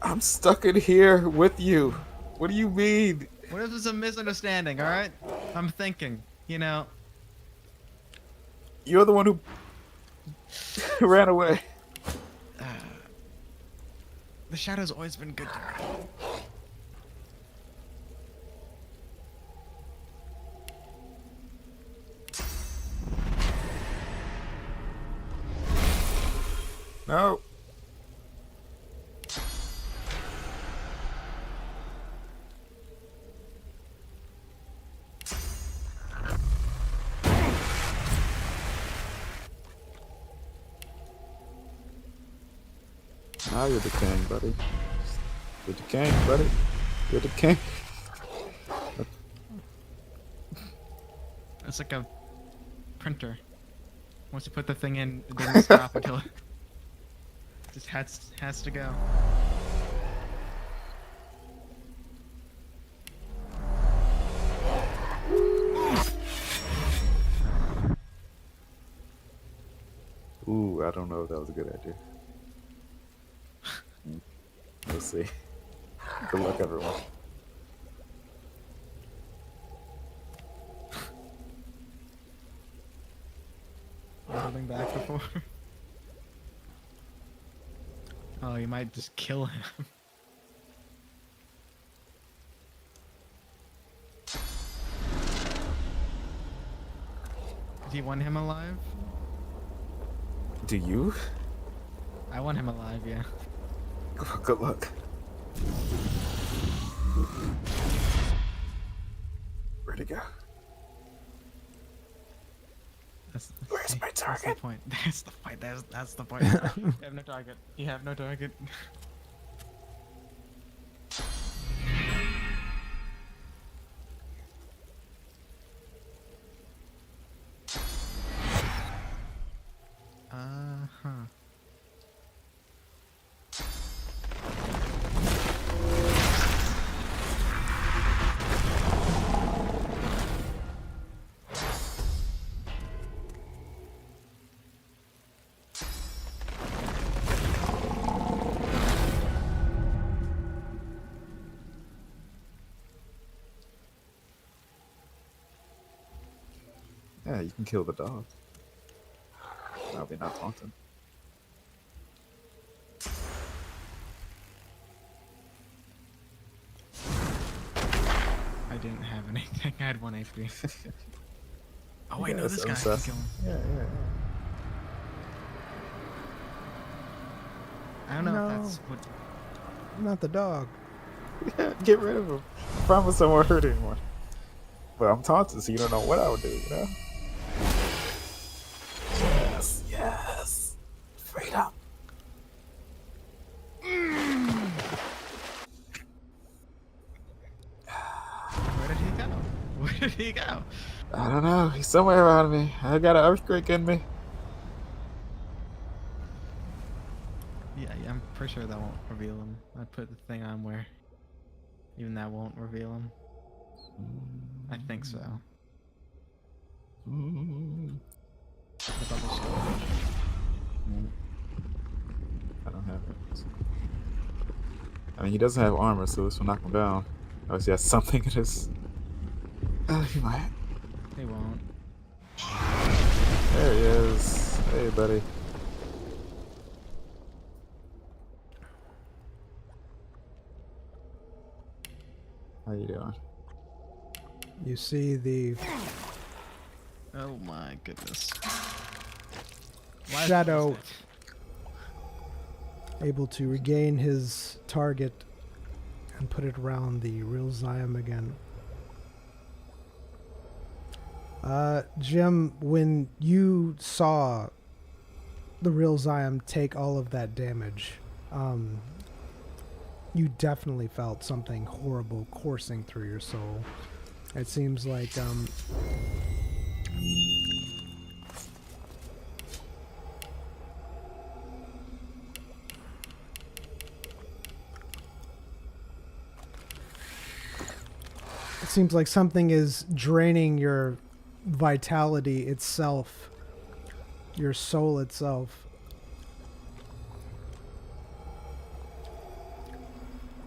I'm stuck in here with you. What do you mean? What if it's a misunderstanding, alright? I'm thinking, you know. You're the one who ran away. The shadow's always been good to me. No. Now you're decaying, buddy. You're decaying, buddy. You're decaying. It's like a printer. Once you put the thing in, it doesn't stop until it just has to go. Ooh, I don't know if that was a good idea. We'll see. Good luck, everyone. Holding back before. Oh, you might just kill him. Do you want him alive? Do you? I want him alive, yeah. Good luck. Where'd he go? Where's my That's target? the point. That's the point. That's the point. You have no target. You have no target. Uh-huh. Yeah, you can kill the dog. That'll be not taunting. I didn't have anything. I had 1 AP. Oh wait, Yeah, no, this guy I can sus. kill him. Yeah. I don't know No. if that's what. Not the dog. Get rid of him. I promise I won't hurt anyone. But I'm taunted, so you don't know what I would do, you know? Yes. Freedom. Where did he go? Where did he go? I don't know. He's somewhere around me. I got an earthquake in me. Yeah, I'm pretty sure that won't reveal him. I put the thing on where even that won't reveal him. I think so. The bubble shell. I don't have it. I mean, he doesn't have armor, so this will knock him down. Obviously, has something in his. He might. He won't. There he is. Hey, buddy. How you doing? You see the Oh my goodness. Why is shadow this- able to regain his target and put it around the real Zion again. Jim, when you saw the real Zion take all of that damage, you definitely felt something horrible coursing through your soul. It seems like something is draining your vitality itself, your soul itself.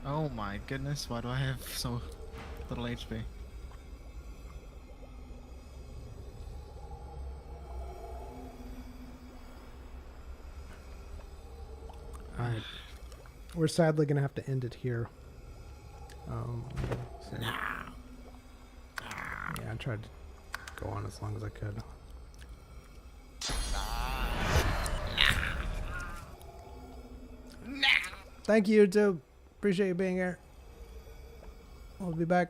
Oh my goodness, why do I have so little HP? Alright. We're sadly going to have to end it here. So- yeah, I tried to go on as long as I could. Thank you, YouTube. Appreciate you being here. We'll be back.